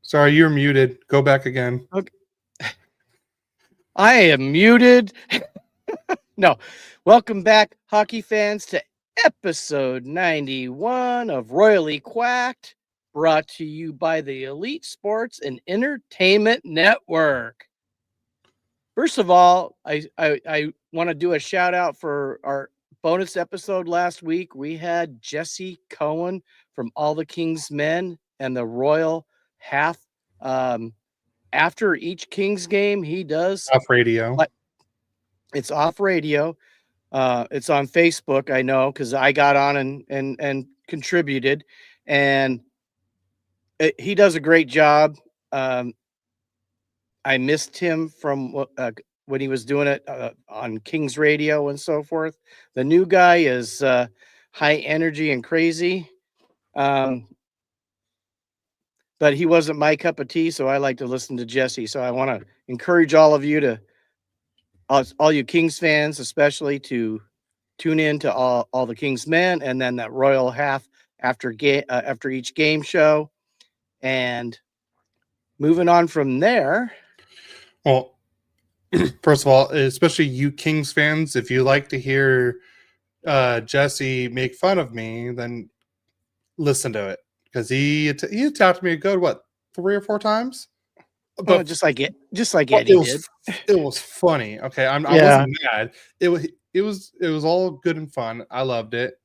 Sorry, you're muted. Go back again. Okay. I am muted. No. Welcome back, hockey fans, to episode 91 of Royally Quacked, brought to you by the Elite Sports and Entertainment Network. First of all, I want to do a shout out for our bonus episode last week. We had Jesse Cohen from All the King's Men and the Royal Half. After each Kings game, he does Off radio. it's off radio. It's on Facebook, I know, because I got on and contributed, and he does a great job. I missed him from when he was doing it on Kings Radio and so forth. The new guy is high energy and crazy, but he wasn't my cup of tea, so I like to listen to Jesse. So I want to encourage all of you to, all you Kings fans, especially, to tune in to all the Kings men, and then that Royal Half after each game show, and moving on from there. Well, first of all, especially you Kings fans, if you like to hear Jesse make fun of me, then listen to it, because he attacked me a good 3 or 4 times. But just like Eddie did. It was funny. Okay, I wasn't mad. It was all good and fun. I loved it,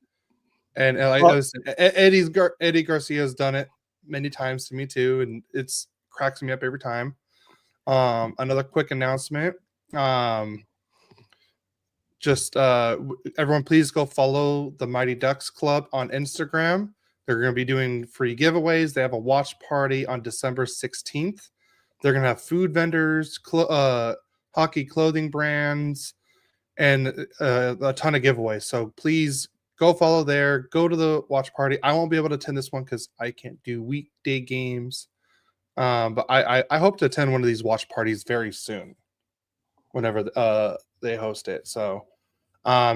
and Eddie Garcia's done it many times to me too, and it's cracks me up every time. Another quick announcement. Everyone, please go follow the Mighty Ducks Club on Instagram. They're going to be doing free giveaways. They have a watch party on December 16th. They're going to have food vendors, hockey clothing brands, and a ton of giveaways. So please go follow there. Go to the watch party. I won't be able to attend this one because I can't do weekday games. But I hope to attend one of these watch parties very soon, whenever they host it. So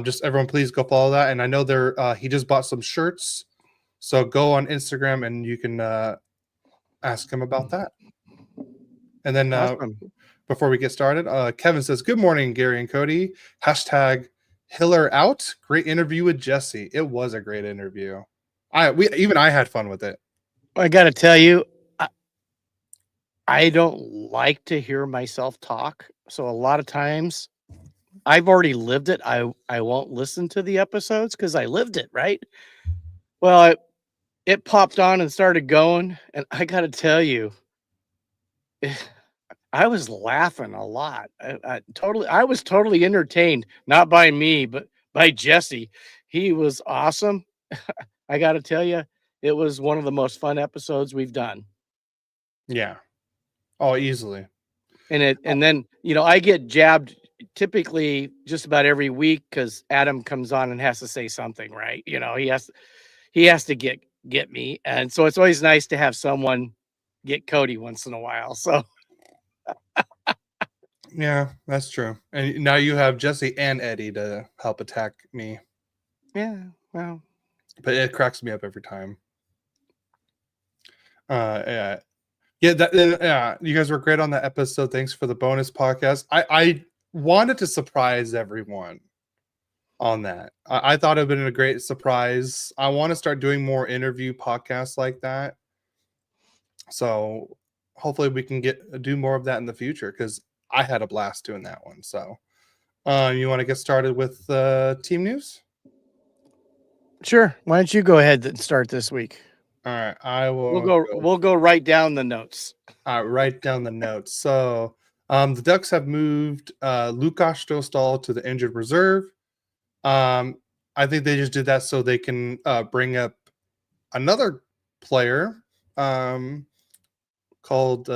just everyone, please go follow that. And I know he just bought some shirts. So go on Instagram and you can ask him about that. And then Awesome. Before we get started, Kevin says, "Good morning, Gary and Cody. # Hiller out. Great interview with Jesse. It was a great interview. I had fun with it. I got to tell you, I don't like to hear myself talk. So a lot of times I've already lived it. I won't listen to the episodes because I lived it, right? Well, it popped on and started going, and I got to tell you, I was laughing a lot. I was totally entertained, not by me, but by Jesse. He was awesome. I got to tell you, it was one of the most fun episodes we've done. Yeah. Oh, easily. And then, I get jabbed typically just about every week because Adam comes on and has to say something, right? He has to get me. And so it's always nice to have someone get Cody once in a while. So yeah, that's true. And now you have Jesse and Eddie to help attack me. Yeah, well, but it cracks me up every time. Yeah. Yeah, you guys were great on that episode. Thanks for the bonus podcast. I wanted to surprise everyone on that. I thought it would have been a great surprise. I want to start doing more interview podcasts like that. So hopefully we can do more of that in the future, because I had a blast doing that one. So you want to get started with team news? Sure. Why don't you go ahead and start this week? All right, I will. We'll go write down the notes. Write down the notes. So the Ducks have moved Lukas Dostal to the injured reserve. I think they just did that so they can bring up another player called.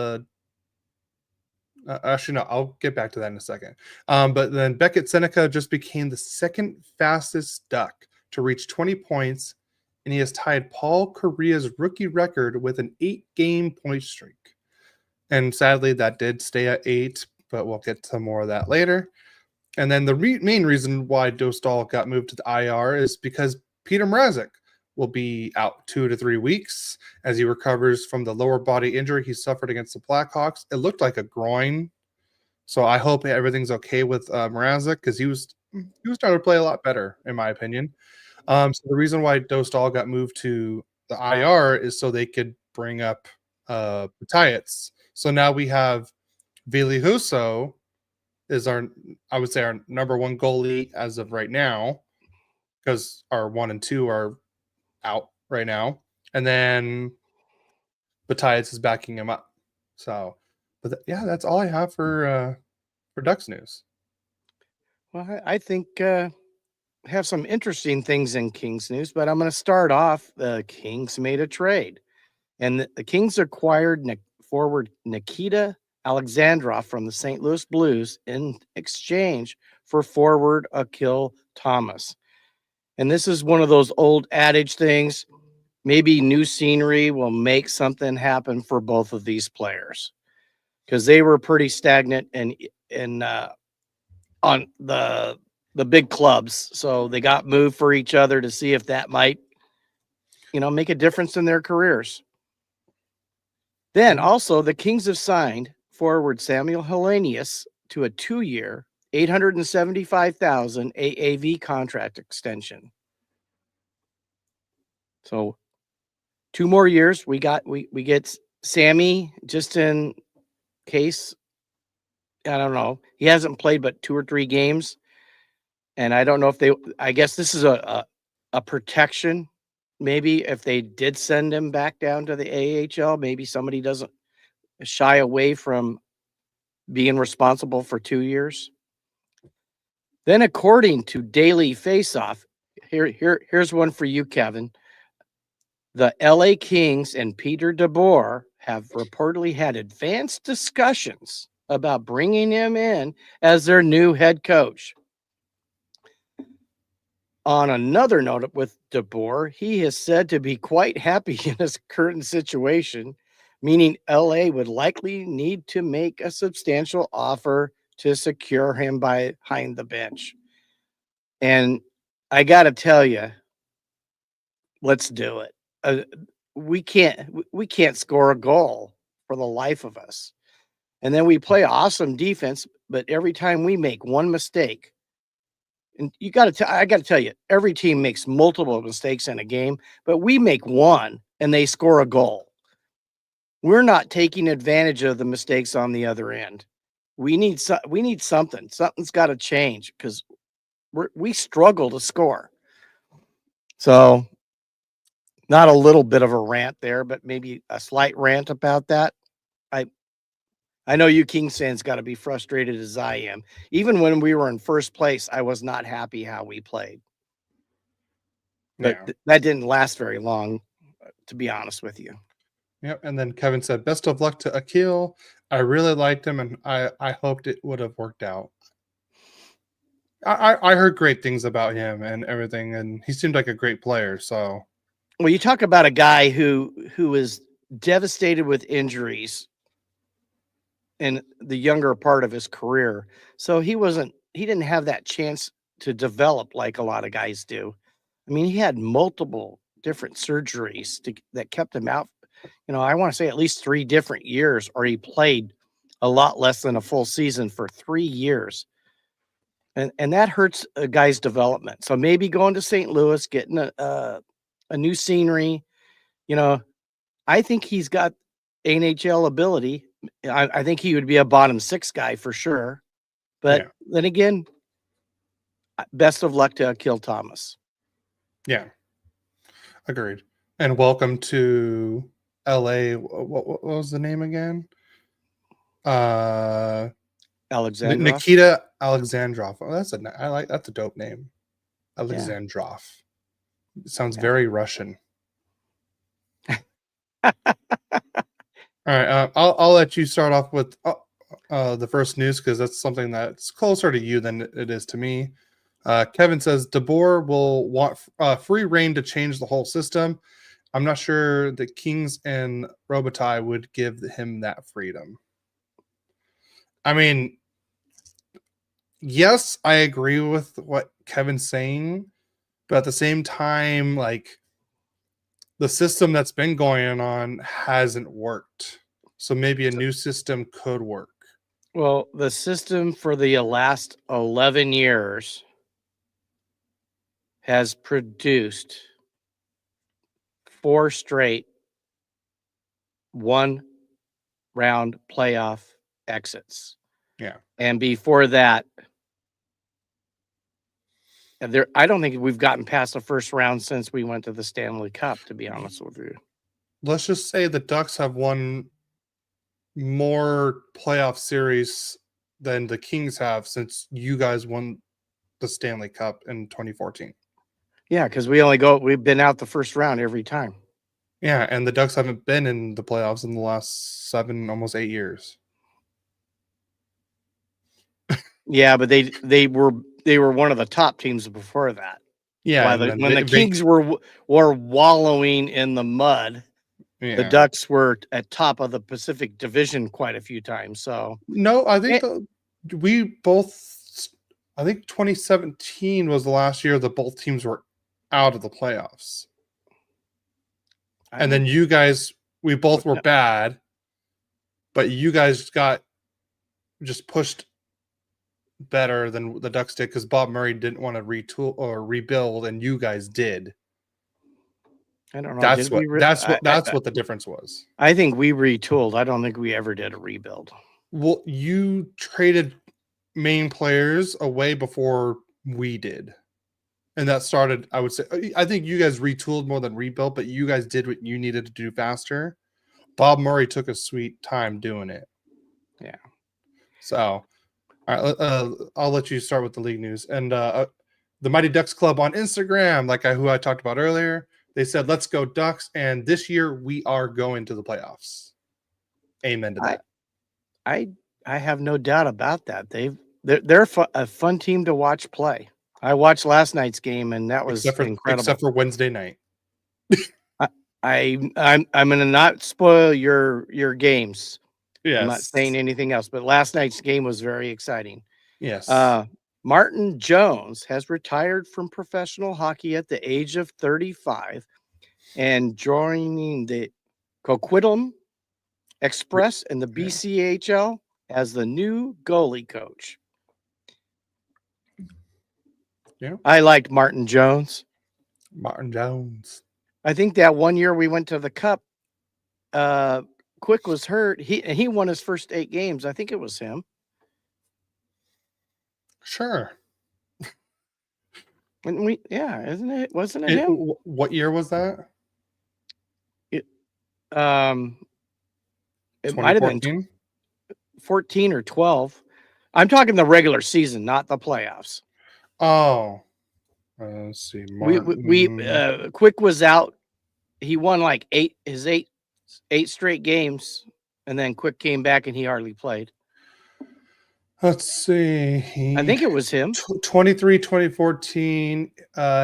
Actually, no, I'll get back to that in a second. But then Beckett Seneca just became the second fastest Duck to reach 20 points. And he has tied Paul Correa's rookie record with an 8-game point streak. And sadly, that did stay at 8, but we'll get to more of that later. And then the main reason why Dostal got moved to the IR is because Peter Mrazek will be out 2 to 3 weeks as he recovers from the lower body injury he suffered against the Blackhawks. It looked like a groin, so I hope everything's okay with Mrazek because he was starting to play a lot better, in my opinion. So the reason why Dostal got moved to the IR is so they could bring up Mattias. So now we have Ville Husso is I would say our number one goalie as of right now, because our 1 and 2 are out right now, and then Mattias is backing him up. So, but yeah, that's all I have for Ducks news. Well, I think have some interesting things in Kings news, but I'm going to start off. The Kings made a trade, and the Kings acquired forward Nikita Alexandrov from the St. Louis Blues in exchange for forward Akil Thomas. And this is one of those old adage things. Maybe new scenery will make something happen for both of these players because they were pretty stagnant and on the big clubs. So they got moved for each other to see if that might, make a difference in their careers. Then also the Kings have signed forward Samuel Helenius to a 2-year, $875,000 AAV contract extension. So 2 more years. We get Sammy just in case. I don't know. He hasn't played but 2 or 3 games. And I don't know if I guess this is a protection. Maybe if they did send him back down to the AHL, maybe somebody doesn't shy away from being responsible for 2 years. Then, according to Daily Faceoff, here's one for you, Kevin. The LA Kings and Peter DeBoer have reportedly had advanced discussions about bringing him in as their new head coach. On another note with DeBoer, he is said to be quite happy in his current situation, meaning LA would likely need to make a substantial offer to secure him behind the bench. And I got to tell you, let's do it. We can't score a goal for the life of us. And then we play awesome defense, but every time we make one mistake, and I got to tell you, every team makes multiple mistakes in a game, but we make one and they score a goal. We're not taking advantage of the mistakes on the other end. We need something. Something's got to change because we struggle to score. So, not a little bit of a rant there, but maybe a slight rant about that. I know you Kings fans got to be frustrated as I am. Even when we were in first place, I was not happy how we played. But that didn't last very long, to be honest with you. Yep. And then Kevin said, "Best of luck to Akil. I really liked him, and I hoped it would have worked out." I heard great things about him and everything, and he seemed like a great player. So, well, you talk about a guy who is devastated with injuries in the younger part of his career. So he didn't have that chance to develop like a lot of guys do. I mean, he had multiple different surgeries that kept him out. I want to say at least 3 different years, or he played a lot less than a full season for 3 years. And that hurts a guy's development. So maybe going to St. Louis, getting a new scenery, I think he's got NHL ability. I think he would be a bottom 6 guy for sure. But then again, best of luck to Akil Thomas. Yeah, agreed. And welcome to LA. What was the name again? Alexandrov. Nikita Alexandrov. Oh, that's a dope name. Alexandrov. It sounds very Russian. All right, I'll let you start off with the first news because that's something that's closer to you than it is to me. Kevin says DeBoer will want free reign to change the whole system. I'm not sure the Kings and Robitaille would give him that freedom. I mean, yes, I agree with what Kevin's saying, but at the same time, like, the system that's been going on hasn't worked. So maybe a new system could work. Well, the system for the last 11 years has produced 4 straight 1-round playoff exits. Yeah. And before that, I don't think we've gotten past the first round since we went to the Stanley Cup, to be honest with you. Let's just say the Ducks have won more playoff series than the Kings have since you guys won the Stanley Cup in 2014. Yeah, because we've been out the first round every time. Yeah, and the Ducks haven't been in the playoffs in the last 7, almost 8 years. Yeah, but they were one of the top teams before that. Yeah, When the Kings were wallowing in the mud, the Ducks were at top of the Pacific Division quite a few times. So no, I think I think 2017 was the last year that both teams were out of the playoffs. And then you guys, we both were bad, but you guys got just pushed better than the Ducks did because Bob Murray didn't want to retool or rebuild, and you guys did. I don't know. That's what the difference was. I think we retooled. I don't think we ever did a rebuild. Well, you traded main players away before we did. And that started, I would say, I think you guys retooled more than rebuilt, but you guys did what you needed to do faster. Bob Murray took a sweet time doing it. Yeah. So, all right, I'll let you start with the league news. And the Mighty Ducks Club on Instagram, who I talked about earlier, they said, "Let's go Ducks." And this year we are going to the playoffs. Amen to that. I have no doubt about that. They're a fun team to watch play. I watched last night's game, and that was incredible. Except for Wednesday night. I'm going to not spoil your games. Yes. I'm not saying anything else, but last night's game was very exciting. Yes. Martin Jones has retired from professional hockey at the age of 35 and joining the Coquitlam Express and the BCHL as the new goalie coach. Yeah. I liked Martin Jones. Martin Jones. I think that one year we went to the Cup, Quick was hurt. He won his first 8 games. I think it was him. Sure. Isn't it? Wasn't it him? What year was that? It might have been 14 or 12. I'm talking the regular season, not the playoffs. Oh, let's see. Quick was out. He won like 8 straight games, and then Quick came back and he hardly played. Let's see. I think it was him. 2014.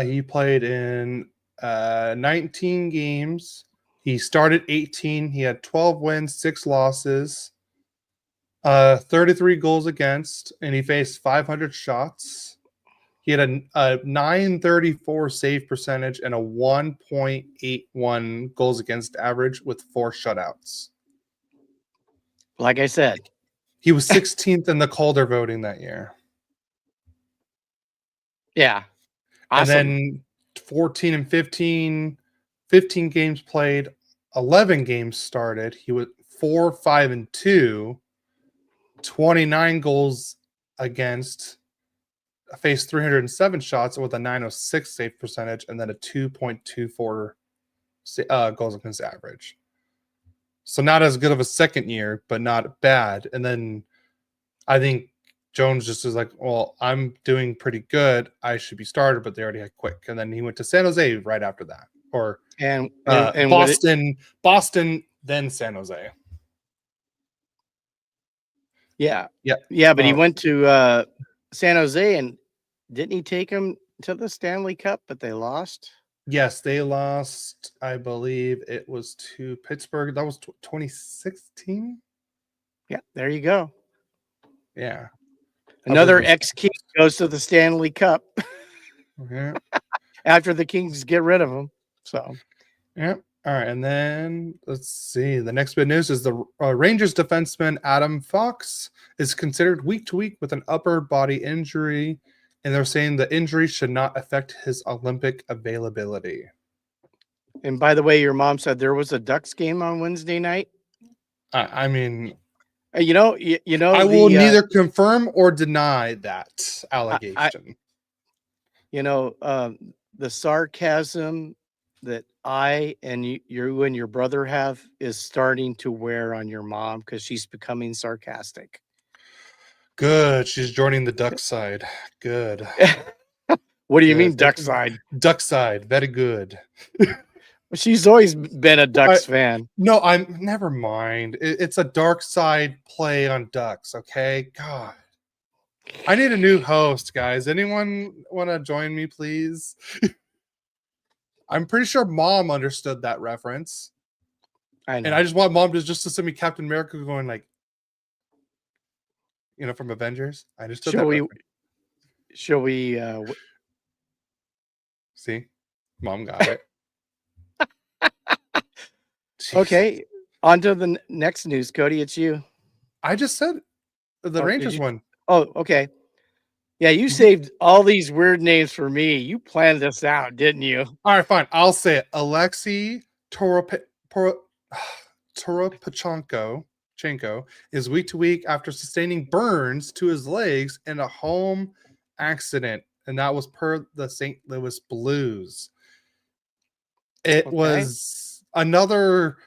He played in 19 games. He started 18. He had 12 wins, 6 losses, 33 goals against, and he faced 500 shots. He had a 934 save percentage and a 1.81 goals against average with 4 shutouts. Like I said, he was 16th in the Calder voting that year. Yeah. Awesome. And then 14 and 15 games played, 11 games started. He was 4-5-2, 29 goals against, faced 307 shots with a 906 save percentage, and then a 2.24 goals against average. So not as good of a second year, but not bad. And then I think Jones just was like, well, I'm doing pretty good. I should be started, but they already had Quick. And then he went to San Jose right after that. And Boston, then San Jose. Yeah. But he went to San Jose, and didn't he take him to the Stanley Cup? But they lost. Yes, they lost. I believe it was to Pittsburgh. That was 2016. Yeah, there you go. Yeah. Another ex-King goes to the Stanley Cup. Yeah. After the Kings get rid of him. So Yep. All right, and then let's see. The next bit news is the Rangers defenseman Adam Fox is considered week to week with an upper body injury, and they're saying the injury should not affect his Olympic availability. And by the way, your mom said there was a Ducks game on Wednesday night. I mean, You know, I will neither confirm or deny that allegation. The sarcasm that I and you and your brother have is starting to wear on your mom because she's becoming sarcastic. Good. She's joining the duck side. Good. What do you mean, duck side? Duck side. Very good. She's always been a Ducks fan. No, I'm never mind. It's a dark side play on Ducks, okay? God. I need a new host, guys. Anyone want to join me, please? I'm pretty sure Mom understood that reference. I know. And I just want Mom to send me Captain America going like, from Avengers. I understood that reference. Shall we see? Mom got it. Okay, on to the next news, Cody. It's you. I just said the Rangers one. Oh, okay. Yeah, you saved all these weird names for me. You planned this out, didn't you? All right, fine. I'll say it. Alexei Toropchenko is week to week after sustaining burns to his legs in a home accident, and that was per the St. Louis Blues. It was another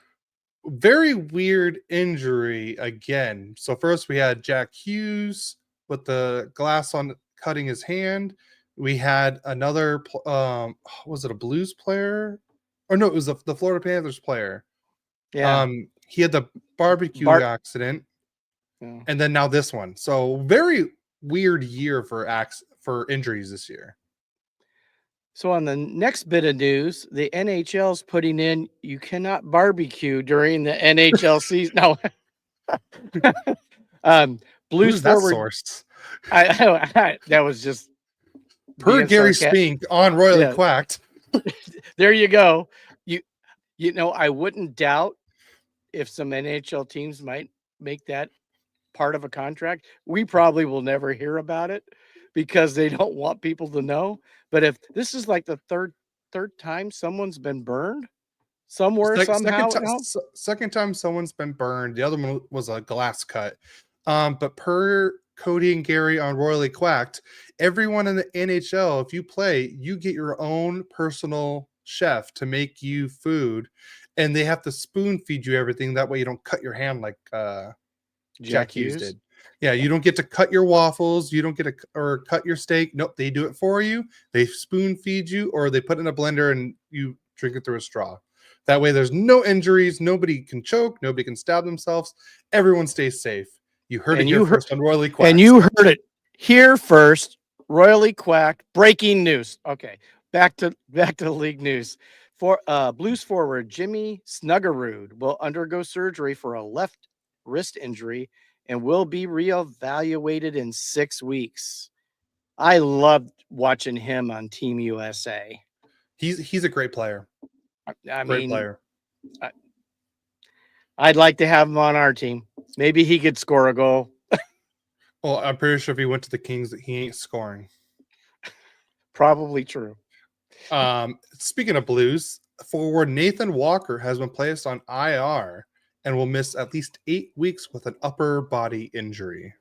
very weird injury again. So first we had Jack Hughes with the glass on cutting his hand. We had another was it a Blues player? Or no, it was the Florida Panthers player. Yeah. He had the barbecue accident. Yeah. And then now this one. So very weird year for injuries this year. So on the next bit of news, the NHL's putting in you cannot barbecue during the NHL season. No. Blues forward. Sourced? That was just per Gary Spink on Royally Quacked. There you go. I wouldn't doubt if some NHL teams might make that part of a contract. We probably will never hear about it because they don't want people to know. But if this is like the third time someone's been burned somewhere, somehow. Second time someone's been burned. The other one was a glass cut. But per Cody and Gary on Royally Quacked, everyone in the NHL, if you play, you get your own personal chef to make you food, and they have to spoon feed you everything. That way you don't cut your hand like Jack Hughes did. Yeah, you don't get to cut your waffles. You don't get to or cut your steak. Nope, they do it for you. They spoon feed you, or they put it in a blender and you drink it through a straw. That way there's no injuries. Nobody can choke. Nobody can stab themselves. Everyone stays safe. You heard it here first on Royally Quacked. And you heard it here first. Royally Quacked. Breaking news. Okay, back to league news. For Blues forward Jimmy Snuggerud will undergo surgery for a left wrist injury and will be reevaluated in 6 weeks. I loved watching him on Team USA. He's a great player. Great player. I'd like to have him on our team. Maybe he could score a goal. Well, I'm pretty sure if he went to the Kings that he ain't scoring. Probably true. Speaking of Blues, forward Nathan Walker has been placed on IR and will miss at least 8 weeks with an upper body injury.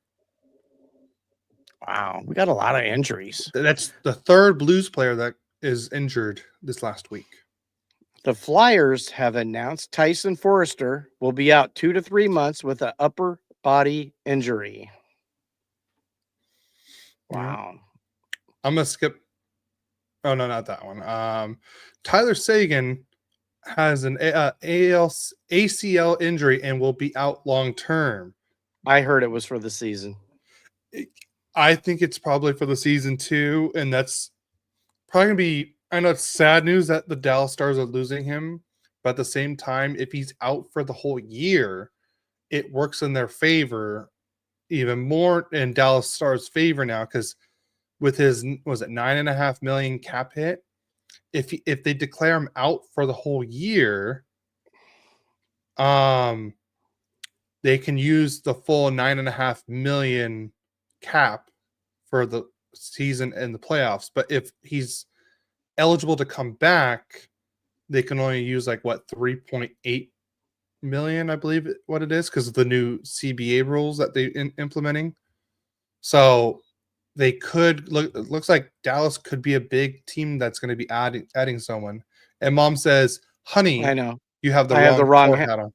Wow, we got a lot of injuries. That's the third Blues player that is injured this last week. The Flyers have announced Tyson Forrester will be out 2 to 3 months with an upper body injury. Wow. I'm going to skip. Oh, no, not that one. Tyler Seguin has an ACL injury and will be out long term. I heard it was for the season. I think it's probably for the season too, and that's probably going to be, I know it's sad news that the Dallas Stars are losing him, but at the same time, if he's out for the whole year, it works in their favor even more in Dallas Stars' favor now, because with his, was it $9.5 million cap hit, if they declare him out for the whole year, they can use the full $9.5 million cap for the season and the playoffs. But if he's eligible to come back, they can only use like what 3.8 million, I believe what it is, because of the new CBA rules that they implementing. So they could looks like Dallas could be a big team that's going to be adding someone. And Mom says, "Honey, I know. you have the I have the wrong wrong hat on.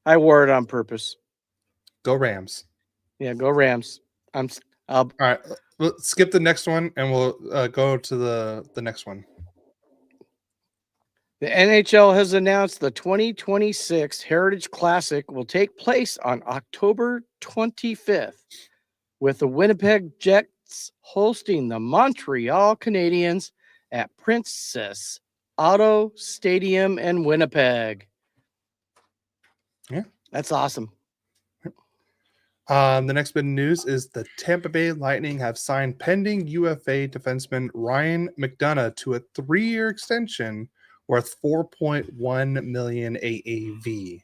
I wore it on purpose. Go Rams." Yeah, go Rams. All right, let's skip the next one and we'll go to the next one. The NHL has announced the 2026 Heritage Classic will take place on October 25th, with the Winnipeg Jets hosting the Montreal Canadiens at Princess Auto Stadium in Winnipeg. Yeah. That's awesome. The next bit of news is the Tampa Bay Lightning have signed pending UFA defenseman Ryan McDonough to a 3-year extension worth $4.1 million AAV.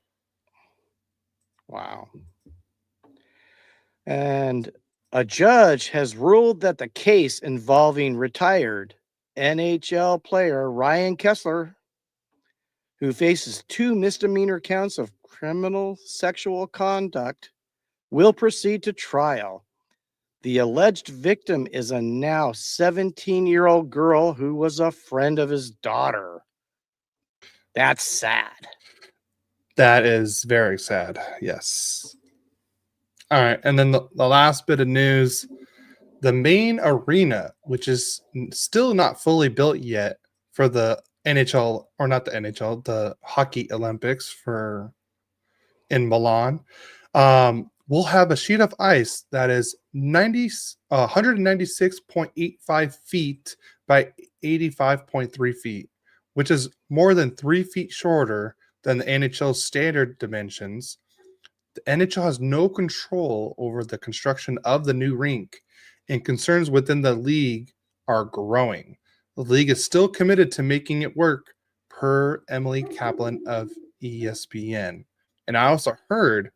Wow. And a judge has ruled that the case involving retired NHL player Ryan Kessler, who faces 2 misdemeanor counts of criminal sexual conduct, will proceed to trial. The alleged victim is a now 17-year-old girl who was a friend of his daughter. That's sad. That is very sad. Yes. All right. And then the last bit of news, the main arena, which is still not fully built yet for the NHL, or not the NHL, the Hockey Olympics in Milan, will have a sheet of ice that is 196.85 feet by 85.3 feet, which is more than 3 feet shorter than the NHL's standard dimensions. The NHL has no control over the construction of the new rink, and concerns within the league are growing. The league is still committed to making it work, per Emily Kaplan of ESPN. And I also heard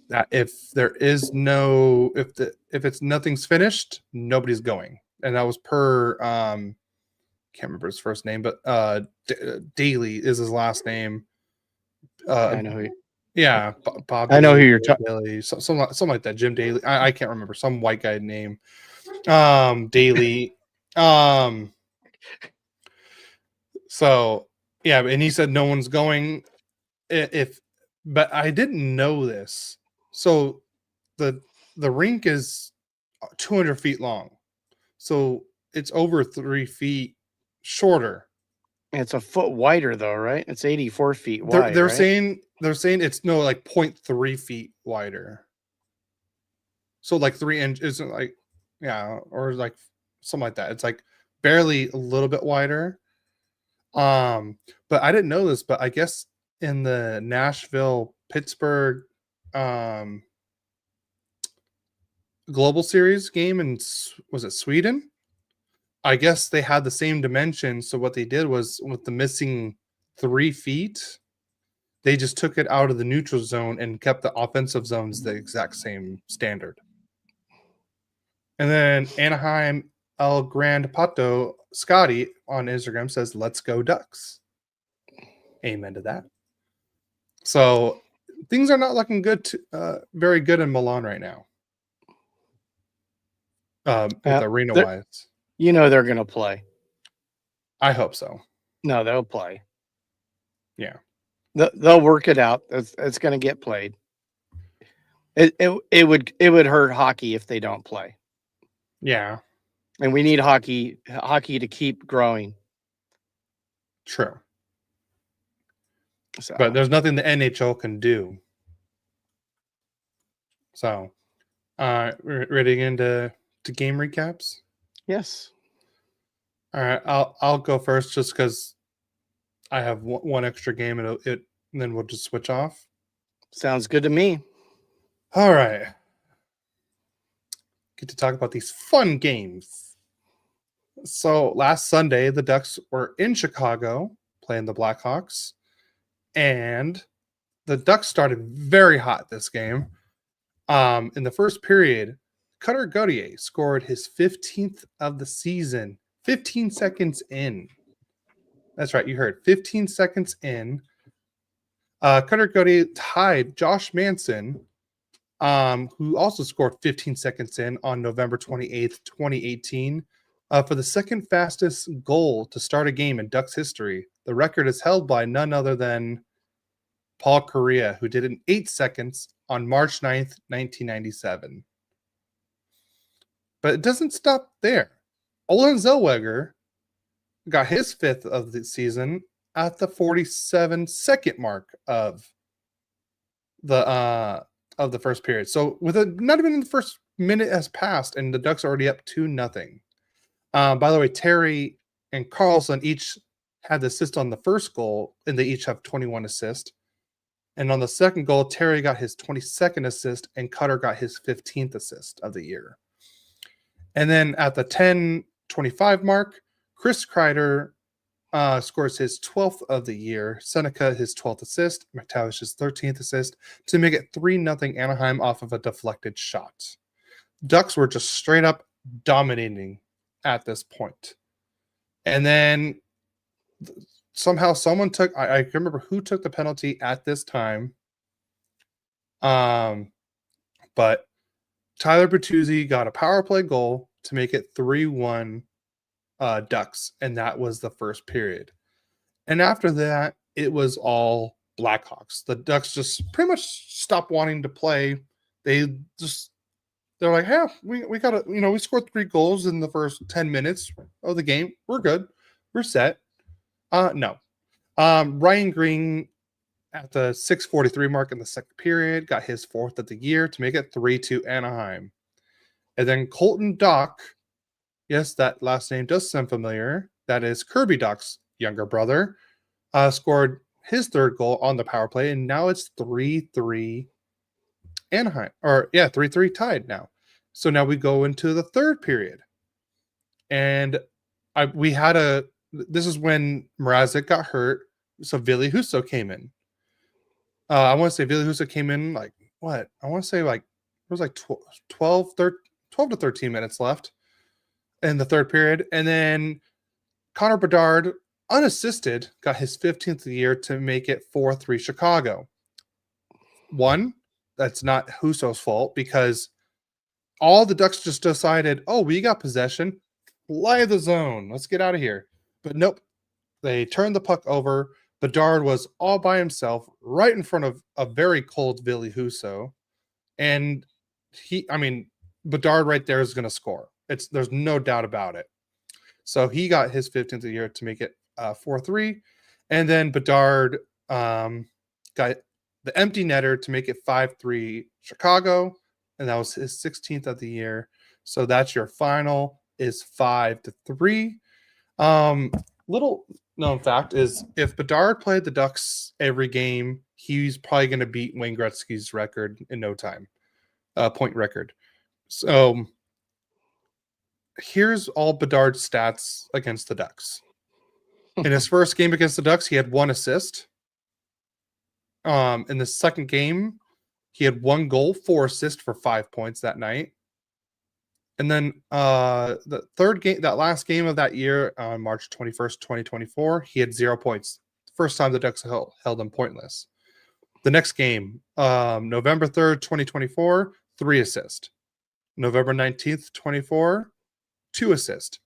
that if it's nothing's finished, nobody's going. And that was per can't remember his first name, but Daly is his last name. I know who. Yeah, Bob. I know who you're talking. Something like that. Jim Daly. I can't remember, some white guy name. Daly. So yeah, and he said no one's going. But I didn't know this. So the rink is 200 feet long, so it's over 3 feet shorter. It's a foot wider though, right? It's 84 feet wide. They're right? saying it's no, like 0.3 feet wider. So like 3 inches, isn't like, yeah, or like something like that. It's like barely a little bit wider. But I didn't know this, but I guess in the Nashville Pittsburgh Global Series game, and was it Sweden? I guess they had the same dimensions. So what they did was, with the missing 3 feet, they just took it out of the neutral zone and kept the offensive zones the exact same standard. And then Anaheim El Grand Pato Scotty on Instagram says, "Let's go Ducks." Amen to that. So things are not looking good, very good in Milan right now. With arena wise, you know they're gonna play. I hope so. No, they'll play. Yeah, they'll work it out. It's gonna get played. It would hurt hockey if they don't play. Yeah, and we need hockey to keep growing. True. So. But there's nothing the NHL can do. So, we're ready into game recaps. Yes. All right, I'll go first just because I have one extra game, and then we'll just switch off. Sounds good to me. All right. Get to talk about these fun games. So last Sunday, the Ducks were in Chicago playing the Blackhawks, and the Ducks started very hot this game. In the first period, Cutter Gauthier scored his 15th of the season, 15 seconds in. That's right, you heard 15 seconds in. Cutter Gauthier tied Josh Manson, who also scored 15 seconds in on November 28th, 2018, for the second fastest goal to start a game in Ducks history. The record is held by none other than Paul Correa, who did it in 8 seconds on March 9th, 1997. But it doesn't stop there. Olen Zellweger got his 5th of the season at the 47-second mark of the first period. So not even in the first minute has passed, and the Ducks are already up 2-0. By the way, Terry and Carlson each had the assist on the first goal, and they each have 21 assists. And on the second goal, Terry got his 22nd assist, and Cutter got his 15th assist of the year. And then at the 10:25 mark, Chris Kreider scores his 12th of the year. Seneca his 12th assist. McTavish his 13th assist to make it 3-0 Anaheim off of a deflected shot. Ducks were just straight up dominating at this point. And then somehow someone took, I can't remember who took the penalty at this time. But Tyler Bertuzzi got a power play goal to make it 3-1 Ducks, and that was the first period. And after that, it was all Blackhawks. The Ducks just pretty much stopped wanting to play. They're like, hey, we got to, we scored 3 goals in the first 10 minutes of the game. We're good. We're set. No. Ryan Green at the 6:43 mark in the second period got his 4th of the year to make it 3-2 Anaheim. And then Colton Dach, yes, that last name does sound familiar. That is Kirby Dach's younger brother, scored his 3rd goal on the power play, and now it's 3-3 Anaheim. 3-3 tied now. So now we go into the 3rd period. And this is when Mrazek got hurt, so Ville Husso came in. I want to say Ville Husso came in like, what? I want to say like, it was like 12 to 13 minutes left in the 3rd period. And then Connor Bedard, unassisted, got his 15th of the year to make it 4-3 Chicago. One, that's not Husso's fault, because all the Ducks just decided, oh, we got possession, fly the zone, let's get out of here. But nope, they turned the puck over. Bedard was all by himself right in front of a very cold Ville Husso. And Bedard right there is going to score. There's no doubt about it. So he got his 15th of the year to make it 4-3. And then Bedard got the empty netter to make it 5-3 Chicago. And that was his 16th of the year. So that's your final, is 5-3. Little known fact is, if Bedard played the Ducks every game, he's probably going to beat Wayne Gretzky's record in no time, point record. So here's all Bedard's stats against the Ducks. In his first game against the Ducks, he had 1 assist. In the second game, he had 1 goal, 4 assists for 5 points that night. And then the third game, that last game of that year, on March 21st, 2024, he had 0 points. First time the Ducks held him pointless. The next game, November 3rd, 2024, 3 assists. November 19th, 24, 2 assists.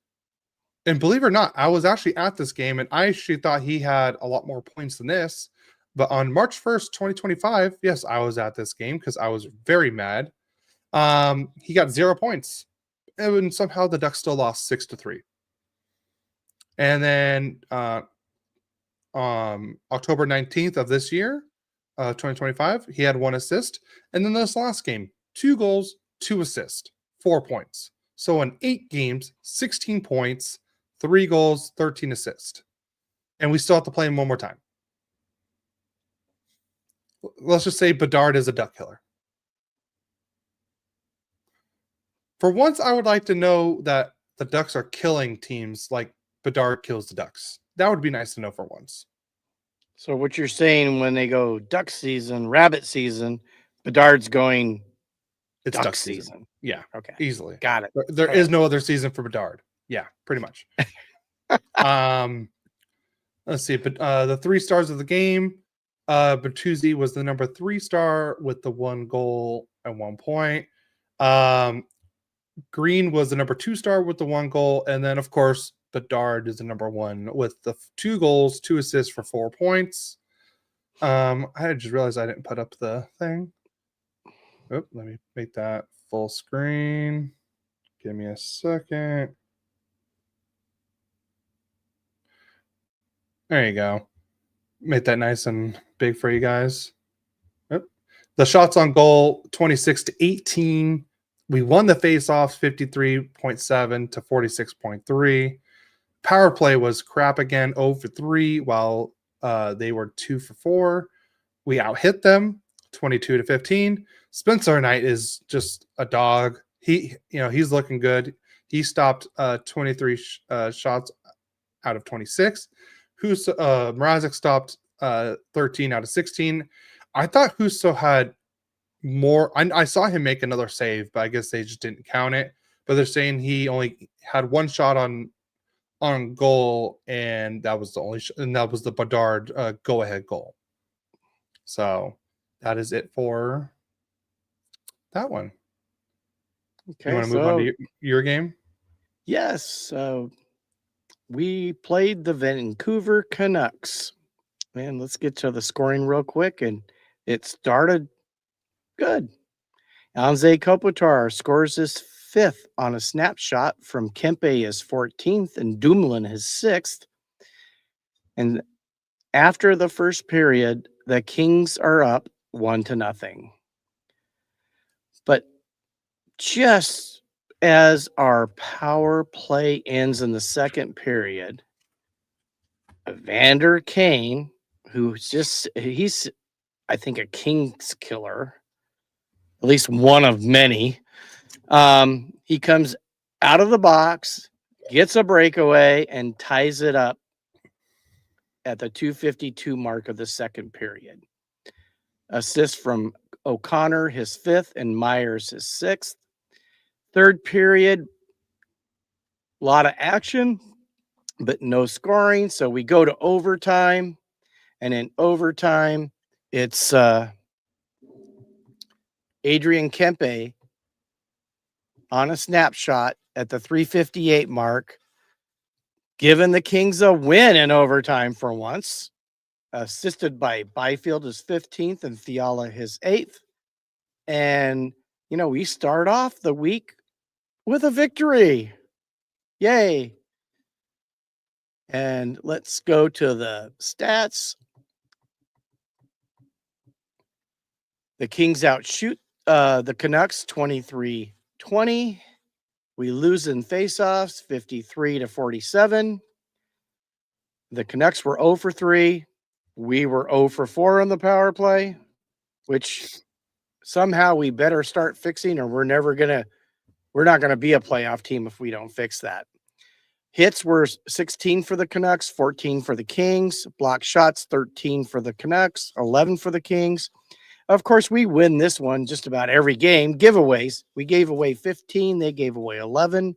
And believe it or not, I was actually at this game, and I actually thought he had a lot more points than this. But on March 1st, 2025, yes, I was at this game because I was very mad. He got 0 points. And somehow the Ducks still lost 6-3. And then October 19th of this year, 2025, he had 1 assist. And then this last game, 2 goals, 2 assists, 4 points. So in 8 games, 16 points, 3 goals, 13 assists. And we still have to play him one more time. Let's just say Bedard is a Duck killer. For once, I would like to know that the Ducks are killing teams like Bedard kills the Ducks. That would be nice to know for once. So what you're saying when they go duck season, rabbit season, Bedard's going It's duck Duck season. season. Yeah, Okay. easily. Got it. There is no other season for Bedard. Yeah, pretty much. Let's see. But the 3 stars of the game, Bertuzzi was the number 3 star with the 1 goal and 1 point. Green was the number 2 star with the 1 goal, and then of course Bedard is the number 1 with the 2 goals, 2 assists for 4 points. I just realized I didn't put up the thing. Oh, let me make that full screen. Give me a second. There you go. Make that nice and big for you guys. Yep. The shots on goal 26-18. We won the face-offs 53.7 to 46.3. Power play was crap again, 0 for 3, while they were 2 for 4. We out-hit them 22 to 15. Spencer Knight is just a dog. He's looking good. He stopped 23 shots out of 26. Mrazek stopped 13 out of 16. I thought Huso had more. I saw him make another save, but I guess they just didn't count it. But they're saying he only had 1 shot on goal, and that was the only and that was the Bedard go ahead goal. So that is it for that one. Okay, you want to move on to your game? Yes. We played the Vancouver Canucks. Man, let's get to the scoring real quick. And it started good. Anze Kopitar scores his 5th on a snapshot from Kempe, his 14th, and Dumoulin his 6th. And after the first period, the Kings are up 1-0. But just as our power play ends in the second period, Evander Kane, he's I think a Kings killer, at least one of many. He comes out of the box, gets a breakaway, and ties it up at the 2:52 mark of the second period. Assist from O'Connor, his 5th, and Myers, his 6th. Third period, a lot of action, but no scoring. So we go to overtime. And in overtime, it's Adrian Kempe on a snapshot at the 3:58 mark, giving the Kings a win in overtime for once, assisted by Byfield, his 15th, and Fiala, his 8th. And, we start off the week with a victory. Yay. And let's go to the stats. The Kings outshoot the Canucks 23-20. We lose in faceoffs 53-47. The Canucks were 0 for 3. We were 0 for 4 on the power play, which somehow we better start fixing, or we're not gonna be a playoff team if we don't fix that. Hits were 16 for the Canucks, 14 for the Kings. Block shots 13 for the Canucks, 11 for the Kings. Of course, we win this one just about every game. Giveaways. We gave away 15. They gave away 11.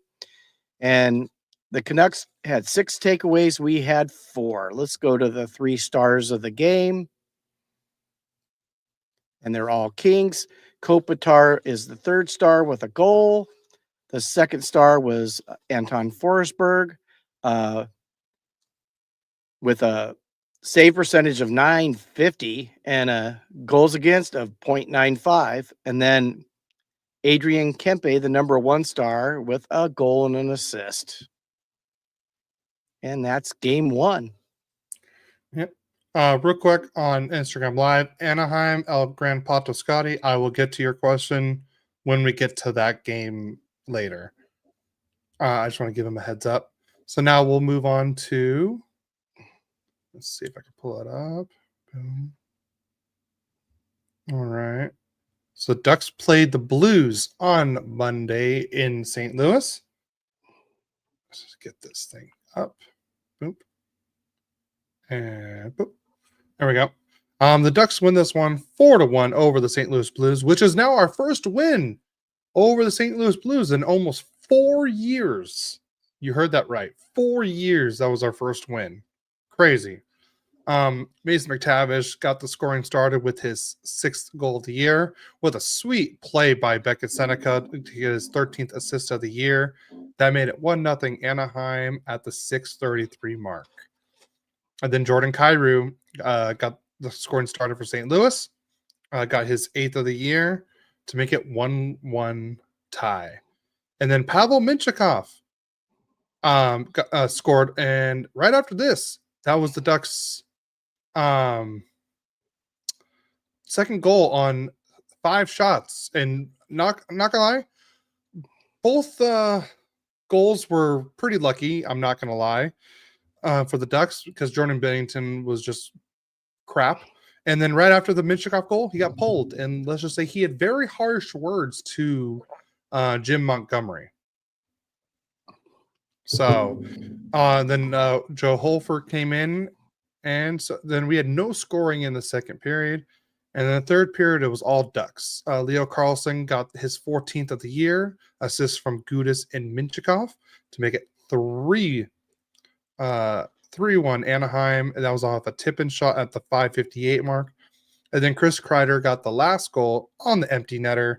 And the Canucks had 6 takeaways. We had 4. Let's go to the 3 stars of the game. And they're all Kings. Kopitar is the 3rd star with a goal. The 2nd star was Anton Forsberg with a save percentage of .950 and a goals against of .95. And then Adrian Kempe, the number 1 star, with a goal and an assist. And that's game 1. Yep. Real quick on Instagram Live, Anaheim, El Gran Pato Scotty. I will get to your question when we get to that game later. I just want to give him a heads up. So now we'll move on to... Let's see if I can pull it up. Boom. All right. So Ducks played the Blues on Monday in St. Louis. Let's get this thing up. Boop. And boop. There we go. The Ducks win this one 4-1 over the St. Louis Blues, which is now our first win over the St. Louis Blues in almost 4 years. You heard that right. 4 years. That was our first win. Crazy. Mason McTavish got the scoring started with his 6th goal of the year with a sweet play by Beckett Seneca to get his 13th assist of the year. That made it 1-0 Anaheim at the 6:33 mark. And then Jordan Kyrou got the scoring started for St. Louis, got his 8th of the year to make it 1-1 tie. And then Pavel Minchikov scored, and right after this, that was the Ducks' second goal on 5 shots. And not gonna lie, both goals were pretty lucky. I'm not gonna lie, for the Ducks, because Jordan Bennington was just crap. And then right after the Minchikov goal, he got pulled, and let's just say he had very harsh words to Jim Montgomery. So then Joe Holford came in, and so then we had no scoring in the second period. And in the third period, it was all Ducks. Leo Carlson got his 14th of the year, assists from Gudis and Minchikov to make it 3-1 Anaheim. And that was off a tip-in shot at the 5:58 mark. And then Chris Kreider got the last goal on the empty netter.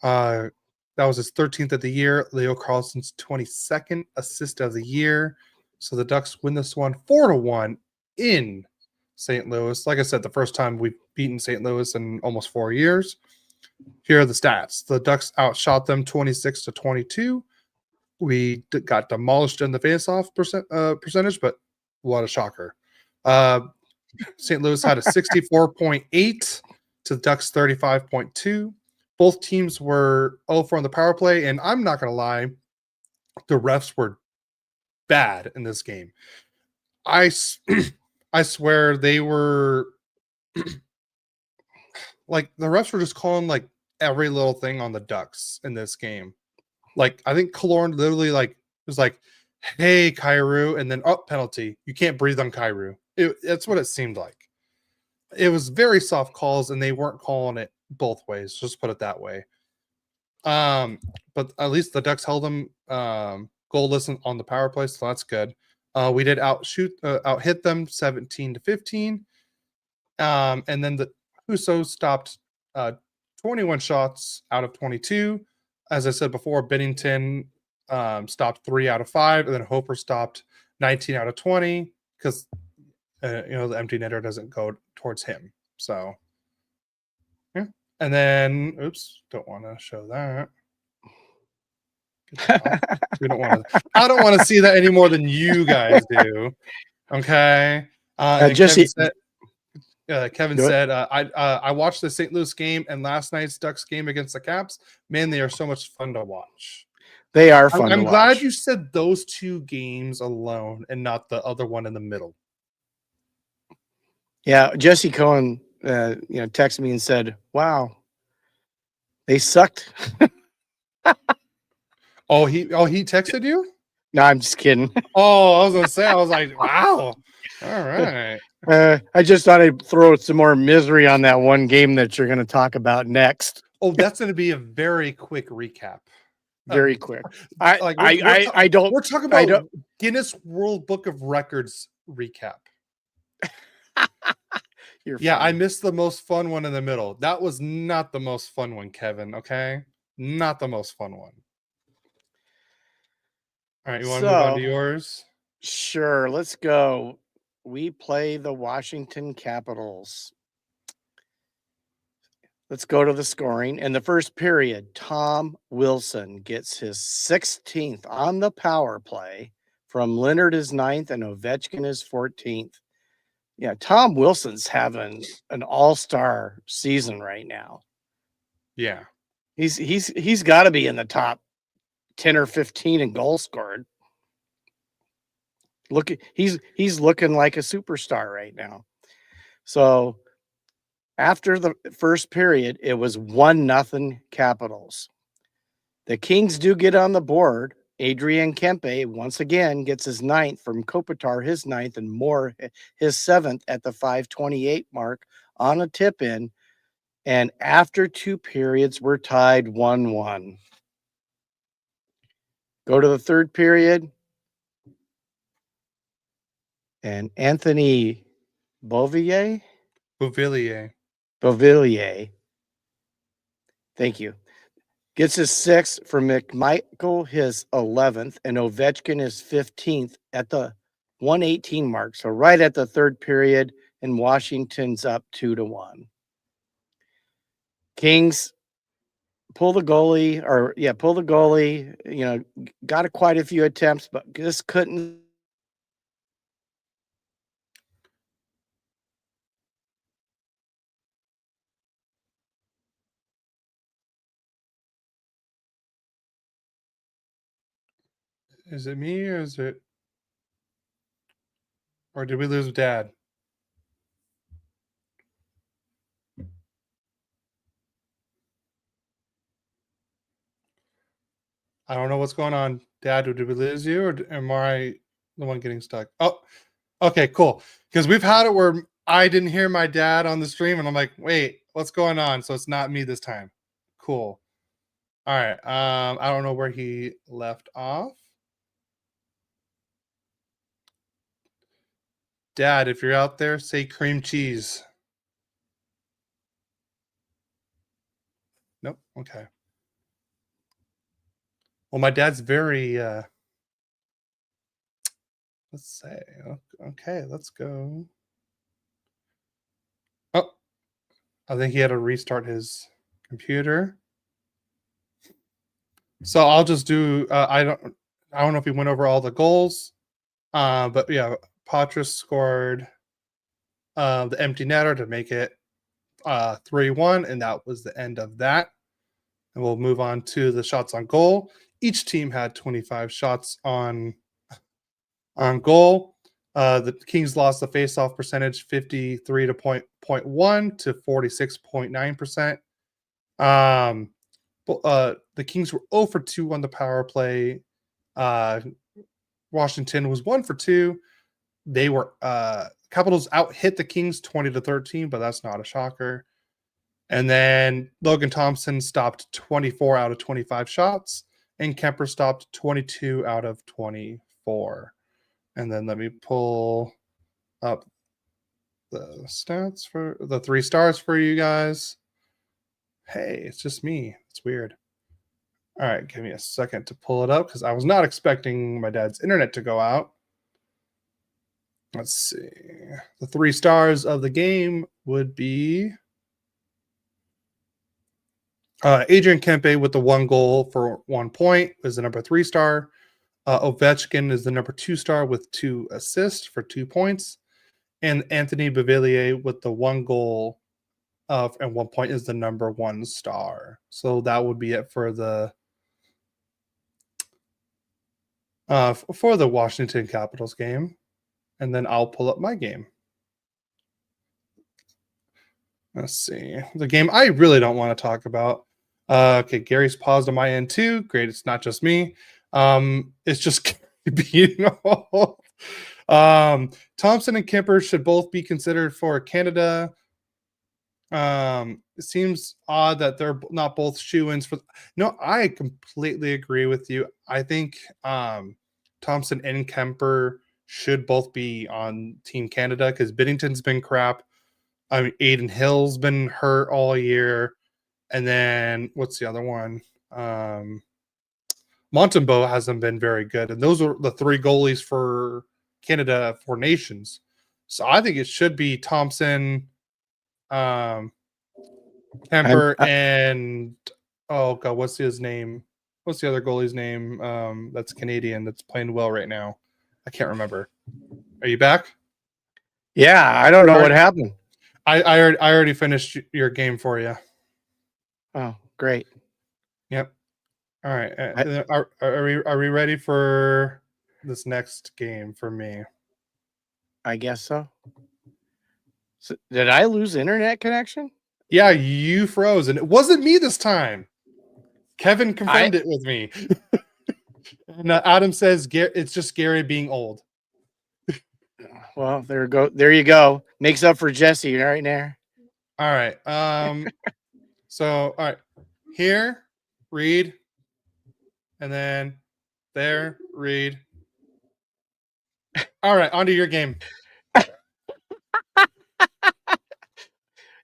That was his 13th of the year. Leo Carlson's 22nd assist of the year. So the Ducks win this one 4-1 in St. Louis. Like I said, the first time we've beaten St. Louis in almost 4 years. Here are the stats. The Ducks outshot them 26-22. We got demolished in the faceoff percentage, but what a shocker. St. Louis had a 64.8 to the Ducks 35.2. Both teams were 0-4 on the power play, and I'm not going to lie, the refs were bad in this game. I swear they were like, the refs were just calling like every little thing on the Ducks in this game. Like, I think Killorn literally like was like, "Hey, Kyrou," and then penalty. You can't breathe on Kyrou. That's what it seemed like. It was very soft calls, and they weren't calling it both ways. Just put it that way. But at least the Ducks held them goalless on the power play, so that's good. We did out hit them 17-15. And then the Husso stopped 21 shots out of 22. As I said before, Bennington stopped 3 out of 5, and then Hofer stopped 19 out of 20 because the empty netter doesn't go towards him. So yeah. And then don't want to show that. We don't want to. I don't want to see that any more than you guys do. Okay. Jesse, Kevin said, I watched the St. Louis game and last night's Ducks game against the Caps. Man, they are so much fun to watch. They are fun. I'm glad you said those 2 games alone and not the other one in the middle. Yeah, Jesse Cohen, texted me and said, "Wow, they sucked." Oh, he texted you? No, I'm just kidding. Oh, I was gonna say, I was like, wow. All right. I just thought I'd throw some more misery on that one game that you're going to talk about next. Oh, that's going to be a very quick recap. Very quick. We're talking about Guinness World Book of Records recap. I missed the most fun one in the middle. That was not the most fun one, Kevin. Okay, not the most fun one. All right, you want to move on to yours? Sure, let's go. We play the Washington Capitals. Let's go to the scoring. In the first period, Tom Wilson gets his 16th on the power play from Leonard his 9th and Ovechkin his 14th. Yeah, Tom Wilson's having an all-star season right now. Yeah. He's got to be in the top 10 or 15 in goals scored. Look, he's looking like a superstar right now. So after the first period, it was 1-0 Capitals. The Kings do get on the board Adrian Kempe once again gets his 9th from Kopitar, his 9th, and Moore his 7th at the 5:28 mark on a tip in. And after 2 periods, we're tied 1-1. Go to the 3rd period. And Anthony Beauvillier, thank you, gets his 6th for McMichael, his 11th, and Ovechkin his 15th at the 1:18 mark. So right at the 3rd period, and Washington's up 2-1. Kings pull the goalie, got quite a few attempts, but just couldn't. Is it me or or did we lose Dad? I don't know what's going on. Dad, did we lose you or am I the one getting stuck? Oh, okay, cool. Because we've had it where I didn't hear my dad on the stream and I'm like, wait, what's going on? So it's not me this time. Cool. All right. I don't know where he left off. Dad, if you're out there, say cream cheese. Nope. Okay. Well, my dad's very let's say, okay, let's go. Oh, I think he had to restart his computer. So I'll just do. I don't know if he went over all the goals, but yeah, Patras scored the empty netter to make it 3-1, and that was the end of that. And we'll move on to the shots on goal. Each team had 25 shots on goal. The Kings lost the faceoff percentage 53 to 0.1 to 46.9%. The Kings were 0 for 2 on the power play. Washington was 1 for 2. They were Capitals out hit the Kings 20 to 13, but that's not a shocker. And then Logan Thompson stopped 24 out of 25 shots, and Kemper stopped 22 out of 24. And then let me pull up the stats for the 3 stars for you guys. Hey, it's just me. It's weird. All right, give me a second to pull it up because I was not expecting my dad's internet to go out. Let's see. The 3 stars of the game would be Adrian Kempe with the 1 goal for 1 point is the number 3 star. Ovechkin is the number 2 star with 2 assists for 2 points. And Anthony Beauvillier with the 1 goal and 1 point is the number 1 star. So that would be it for the Washington Capitals game. And then I'll pull up my game. Let's see. The game I really don't want to talk about. Okay, Gary's paused on my end too. Great, it's not just me. It's just being Thompson and Kemper should both be considered for Canada. It seems odd that they're not both shoe-ins for. No, I completely agree with you. I think Thompson and Kemper should both be on Team Canada because Binnington's been crap. I mean, Aiden Hill's been hurt all year. And then what's the other one? Montembeault hasn't been very good. And those are the 3 goalies for Canada for Nations. So I think it should be Thompson, Kemper, and oh god, what's his name? What's the other goalie's name? That's Canadian. That's playing well right now. I can't remember. Are you back? Yeah, I don't know what happened. I already finished your game for you. Oh, great. Yep. All right. Are we ready for this next game for me? I guess so. So did I lose internet connection? Yeah, you froze, and it wasn't me this time. Kevin confirmed it with me. And Adam says it's just Gary being old. Well, there you go. Makes up for Jesse right there. All right. So all right. Here, read, and then there, read. All right, on to your game.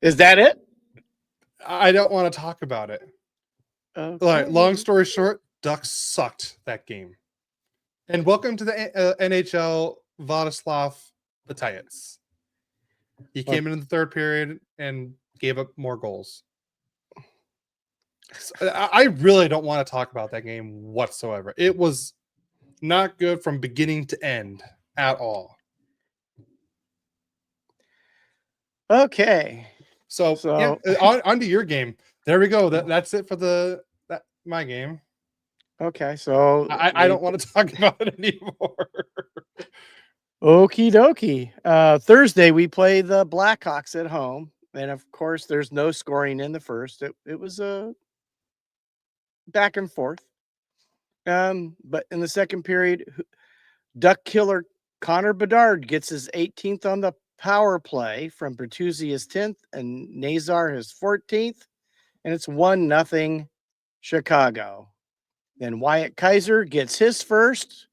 Is that it? I don't want to talk about it. Okay. All right, long story short, Ducks sucked that game. And welcome to the NHL, Vladislav Batayev. He came in the third period and gave up more goals. So I really don't want to talk about that game whatsoever. It was not good from beginning to end at all. Okay. So yeah, on to your game. There we go. That's it for my game. Okay, so I don't want to talk about it anymore. Okie dokie. Thursday we play the Blackhawks at home, and of course there's no scoring in the first. It was a back and forth. But in the second period, Duck killer Connor Bedard gets his 18th on the power play from Bertuzzi his 10th and Nazar his 14th, and it's 1-0 Chicago. Then Wyatt Kaiser gets his first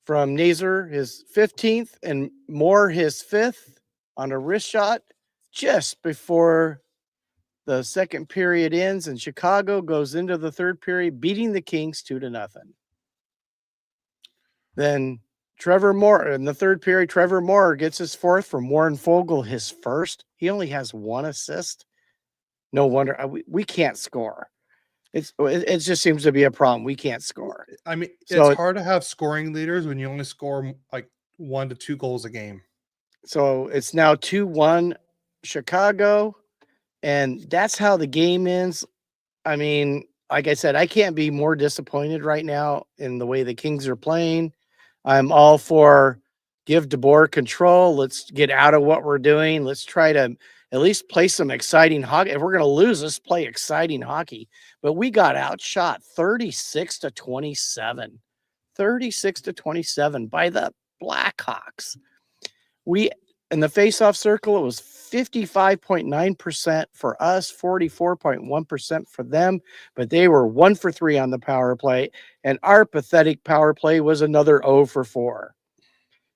from Nazar his 15th and Moore his 5th on a wrist shot just before the second period ends, and Chicago goes into the third period beating the Kings 2-0. Then Trevor Moore in the third period, Trevor Moore gets his fourth from Warren Fogle, his first. He only has 1 assist. No wonder we can't score. It just seems to be a problem. We can't score. I mean, it's hard to have scoring leaders when you only score like 1 to 2 goals a game. So it's now 2-1 Chicago, and that's how the game ends. I mean, like I said, I can't be more disappointed right now in the way the Kings are playing. I'm all for give DeBoer control. Let's get out of what we're doing. Let's try to at least play some exciting hockey. If we're going to lose, let's play exciting hockey. But we got outshot 36-27. 36-27 by the Blackhawks. We in the faceoff circle, it was 55.9% for us, 44.1% for them, but they were 1 for 3 on the power play, and our pathetic power play was another 0 for 4.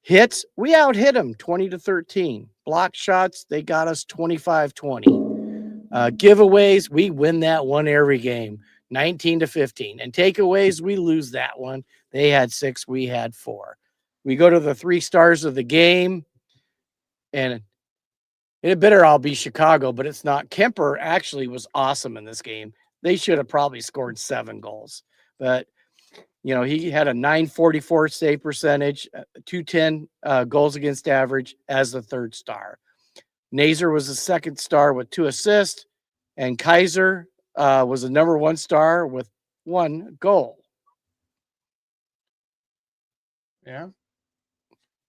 Hits, we out-hit them 20-13. Block shots, they got us 25-20. Giveaways, we win that one every game, 19-15. And takeaways, we lose that one. They had 6, we had 4. We go to the 3 stars of the game, and it better all be Chicago, but it's not. Kemper actually was awesome in this game. They should have probably scored 7 goals. But, you know, he had a .944 save percentage, 210 goals against average as the 3rd star. Nazar was the 2nd star with 2 assists, and Kaiser was the number 1 star with 1 goal. Yeah.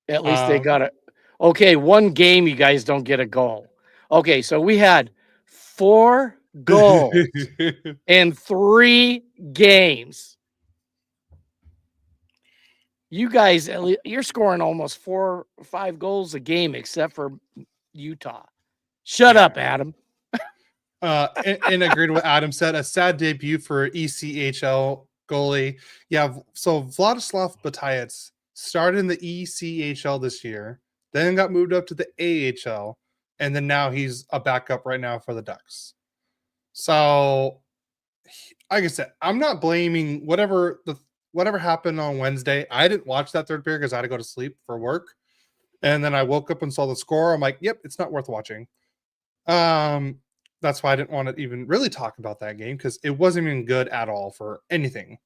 At least they got it. Okay, 1 game, you guys don't get a goal. Okay, so we had 4 goals in 3 games. You guys, you're scoring almost 4 or 5 goals a game, except for Utah. Shut up, Adam. And agreed with Adam said. A sad debut for ECHL goalie. Yeah, so Vladislav Batayev started in the ECHL this year, then got moved up to the AHL, and then now he's a backup right now for the Ducks. So, like I said, I'm not blaming whatever happened on Wednesday. I didn't watch that third period because I had to go to sleep for work, and then I woke up and saw the score. I'm like, yep, it's not worth watching. That's why I didn't want to even really talk about that game because it wasn't even good at all for anything.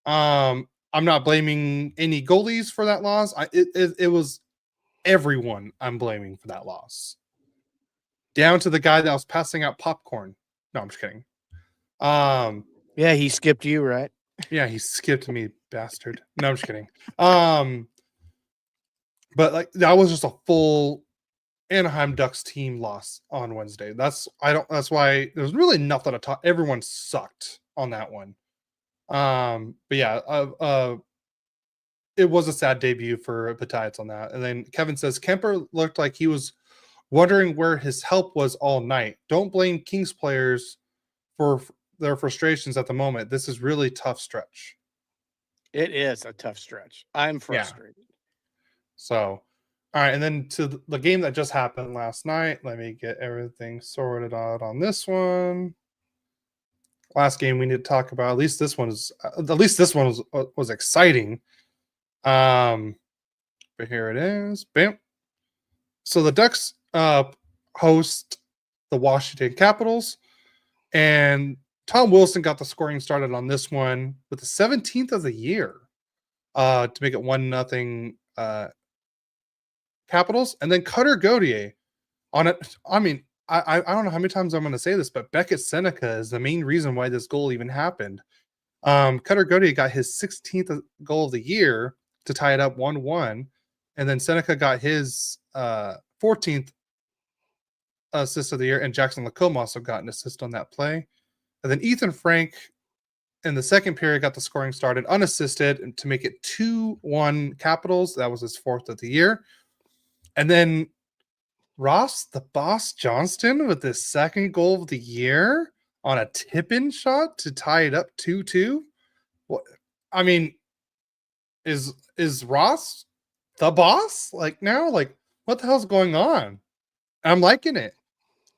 I'm not blaming any goalies for that loss. It was everyone I'm blaming for that loss. Down to the guy that was passing out popcorn. No, I'm just kidding. Yeah, he skipped you, right? Yeah, he skipped me, bastard. No, I'm just kidding. But like that was just a full Anaheim Ducks team loss on Wednesday. That's why there's really nothing to talk. Everyone sucked on that one. But yeah, it was a sad debut for Batias on that. And then Kevin says Kemper looked like he was wondering where his help was all night. Don't blame Kings players for their frustrations at the moment. This is really tough stretch. It is a tough stretch. I'm Yeah. frustrated. So, all right. And then to the game that just happened last night, let me get everything sorted out on this one. Last game we need to talk about. At least this one was exciting. But here it is. Bam. So the Ducks host the Washington Capitals, and Tom Wilson got the scoring started on this one with the 17th of the year to make it 1-0 Capitals. And then Cutter Gauthier on it. I mean, I don't know how many times I'm going to say this, but Beckett Seneca is the main reason why this goal even happened. Cutter Gauthier got his 16th goal of the year to tie it up 1-1. And then Seneca got his 14th assist of the year, and Jackson Lacombe also got an assist on that play. And then Ethan Frank in the second period got the scoring started unassisted to make it 2-1 Capitals. That was his 4th of the year. And then Ross, the boss Johnston, with his second goal of the year on a tip-in shot to tie it up 2-2. What? I mean, is Ross the boss? Like now? Like, what the hell's going on? I'm liking it.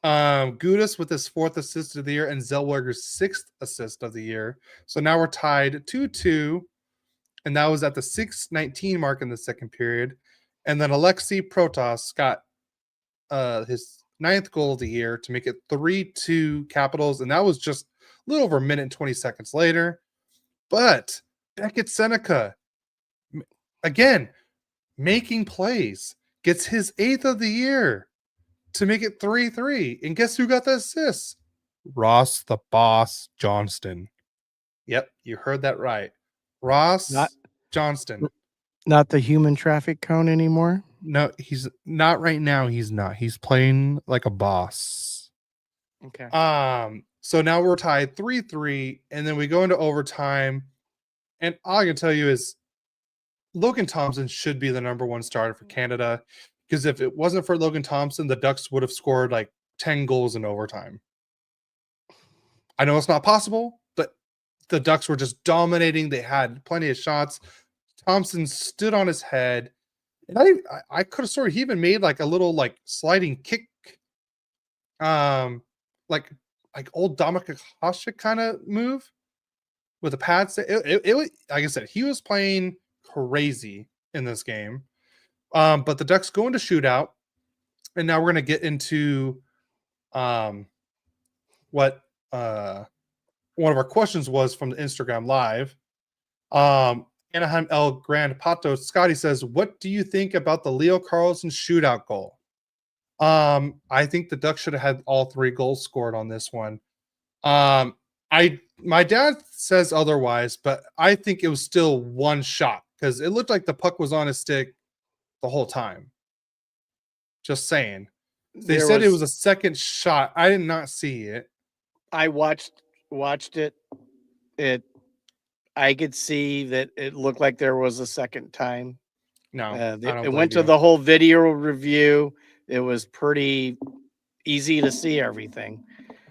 Gudis with his 4th assist of the year and Zellweger's 6th assist of the year. So now we're tied 2-2, and that was at the 6:19 mark in the second period. And then Alexei Protas got his 9th goal of the year to make it 3-2 Capitals, and that was just a little over a minute and 20 seconds later. But Beckett Seneca, again, making plays, gets his 8th of the year to make it 3-3. And guess who got the assist? Ross the Boss Johnston. Yep, you heard that right. Ross Johnston. Not the human traffic cone anymore? No, he's not right now. He's not. He's playing like a boss. Okay. So now we're tied 3-3, and then we go into overtime. And all I can tell you is Logan Thompson should be the number 1 starter for Canada, because if it wasn't for Logan Thompson, the Ducks would have scored like 10 goals in overtime. I know it's not possible, but the Ducks were just dominating. They had plenty of shots. Thompson stood on his head. And I could have sworn he even made like a little like sliding kick, like old Dominik Hasek kind of move with the pads. It was, like I said, he was playing crazy in this game. But the Ducks go into shootout, and now we're going to get into what one of our questions was from the Instagram Live. Anaheim El Grand Pato Scotty says, "What do you think about the Leo Carlsson shootout goal?" I think the Ducks should have had all 3 goals scored on this one. My dad says otherwise, but I think it was still one shot because it looked like the puck was on his stick the whole time. Just saying. They said it was a second shot. I did not see it. I watched it. I could see that it looked like there was a second time. No, it went to the whole video review. It was pretty easy to see everything.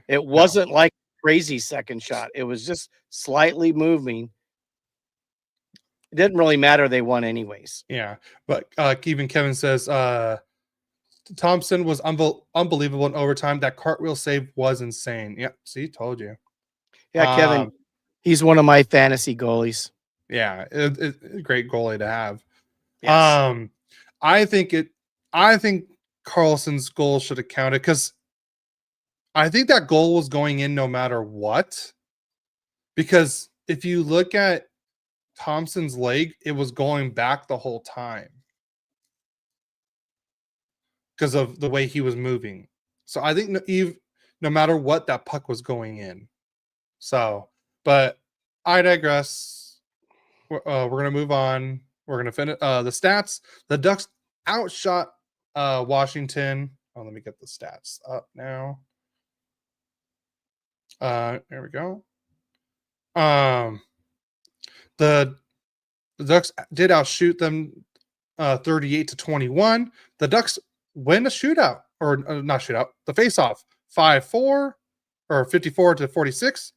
It wasn't like a crazy second shot. It was just slightly moving. It didn't really matter. They won anyways. Yeah, but even Kevin says Thompson was unbelievable in overtime. That cartwheel save was insane. Yeah, see, told you. Yeah, Kevin, he's one of my fantasy goalies. Yeah, great goalie to have. Yes. I think Carlson's goal should have counted because I think that goal was going in no matter what. Because if you look at Thompson's leg, it was going back the whole time because of the way he was moving. So I think no matter what, that puck was going in. So, but I digress. We're going to move on. We're going to finish the stats. The Ducks outshot Washington. Oh, let me get the stats up now. There we go. The Ducks did outshoot them 38-21. The Ducks win a shootout, or not shootout, the face-off 5-4 or 54-46.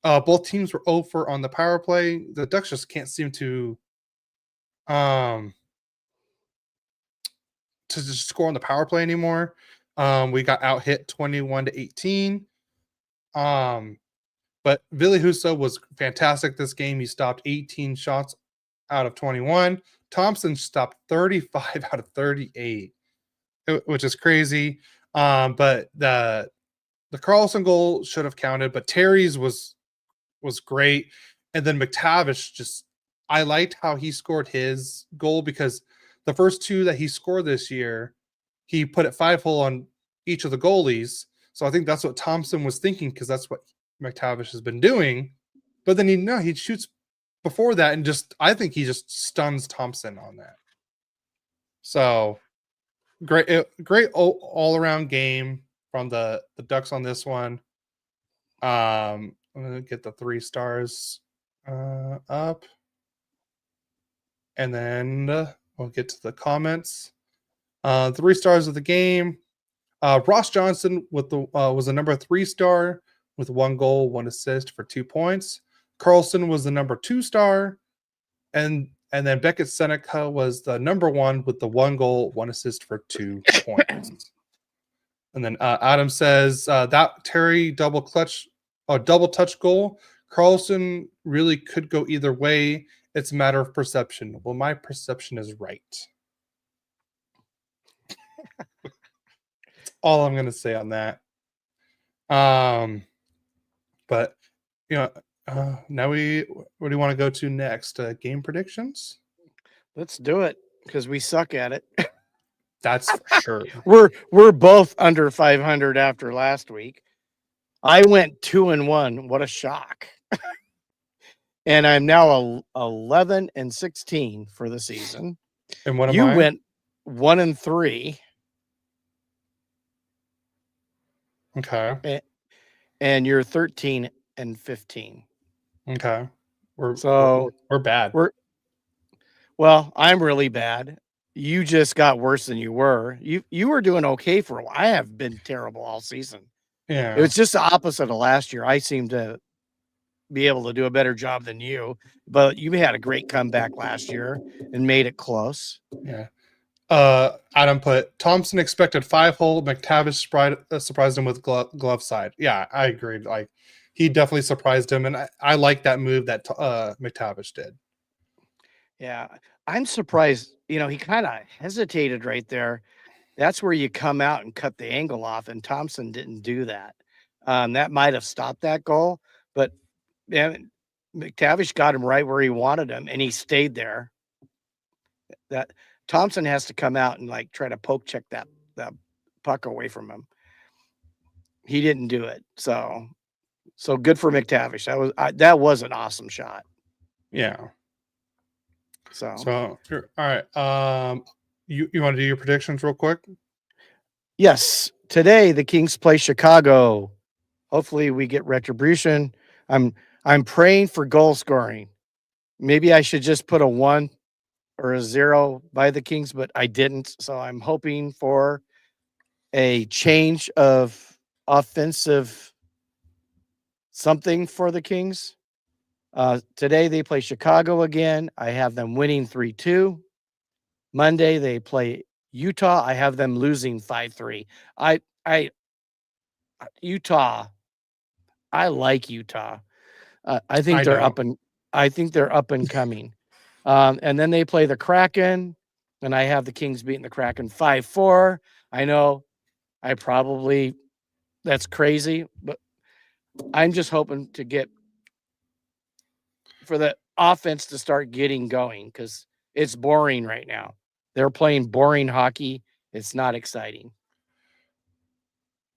Both teams were over on the power play. The Ducks just can't seem to just score on the power play anymore. We got out hit 21-18. But Billy Huso was fantastic this game. He stopped 18 shots out of 21. Thompson stopped 35 out of 38, which is crazy. But the Carlson goal should have counted, but Terry's was great. And then McTavish I liked how he scored his goal, because the first two that he scored this year, he put it 5-hole on each of the goalies. So I think that's what Thompson was thinking, because that's what McTavish has been doing. But then he shoots before that, and I think he just stuns Thompson on that. So great all around game from the Ducks on this one. I'm gonna get the 3 stars up, and then we'll get to the comments. 3 stars of the game. Ross Johnson was the number 3 star with 1 goal, 1 assist for 2 points. Carlson was the number 2 star, and then Beckett Seneca was the number 1 with the 1 goal, 1 assist for 2 points. And then Adam says that Terry double touch goal, Carlson really could go either way. It's a matter of perception. Well, my perception is right. That's all I'm going to say on that. But now where do you want to go to next? Game predictions? Let's do it, because we suck at it. That's for sure. We're both under 500 after last week. I went 2-1. What a shock. And I'm now 11-16 for the season. And what am you I? went 1-3. Okay. And you're 13-15. Okay. We're bad. Well, I'm really bad. You just got worse than you were. You were doing okay for a while. I have been terrible all season. Yeah. It was just the opposite of last year. I seem to be able to do a better job than you, but you had a great comeback last year and made it close. Yeah. Adam put Thompson expected 5-hole. McTavish surprised him with glove side. Yeah, I agreed. Like, he definitely surprised him, and I like that move that McTavish did. Yeah, I'm surprised. He kind of hesitated right there. That's where you come out and cut the angle off, and Thompson didn't do that. That might have stopped that goal, but McTavish got him right where he wanted him, and he stayed there. That Thompson has to come out and try to poke check that puck away from him. He didn't do it, so good for McTavish. That was an awesome shot. Yeah. So all right. You want to do your predictions real quick? Yes. Today the Kings play Chicago. Hopefully we get retribution. I'm praying for goal scoring. Maybe I should just put a 1 or a 0 by the Kings, but I didn't. So I'm hoping for a change of offensive something for the Kings. Today they play Chicago again. I have them winning 3-2. Monday they play Utah. I have them losing 5-3. Utah. I like Utah. I think they're up and coming. And then they play the Kraken, and I have the Kings beating the Kraken 5-4. I know that's crazy, but I'm just hoping to get for the offense to start getting going, because it's boring right now. They're playing boring hockey. It's not exciting.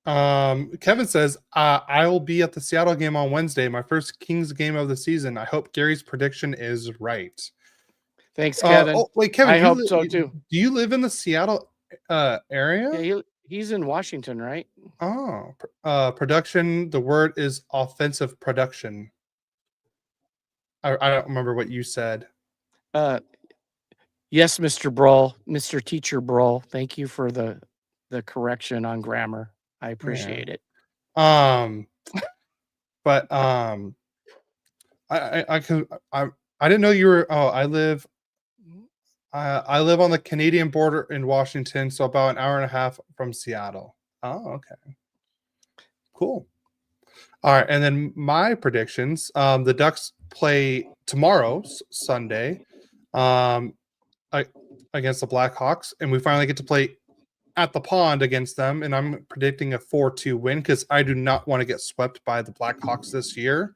Kevin says, I will be at the Seattle game on Wednesday, my first Kings game of the season. I hope Gary's prediction is right. Thanks, Kevin. Wait, Kevin, I hope so too. Do you live in the Seattle area? Yeah, he's in Washington, right? Oh, production. The word is offensive production. I don't remember what you said. Yes, Mr. Brawl, Mr. Teacher Brawl. Thank you for the correction on grammar. I appreciate it. But I didn't know you were. Oh, I live on the Canadian border in Washington, so about an hour and a half from Seattle. Oh, okay, cool. All right, and then my predictions. The Ducks play tomorrow, Sunday, against the Blackhawks, and we finally get to play at the pond against them. And I'm predicting a 4-2 win because I do not want to get swept by the Blackhawks this year,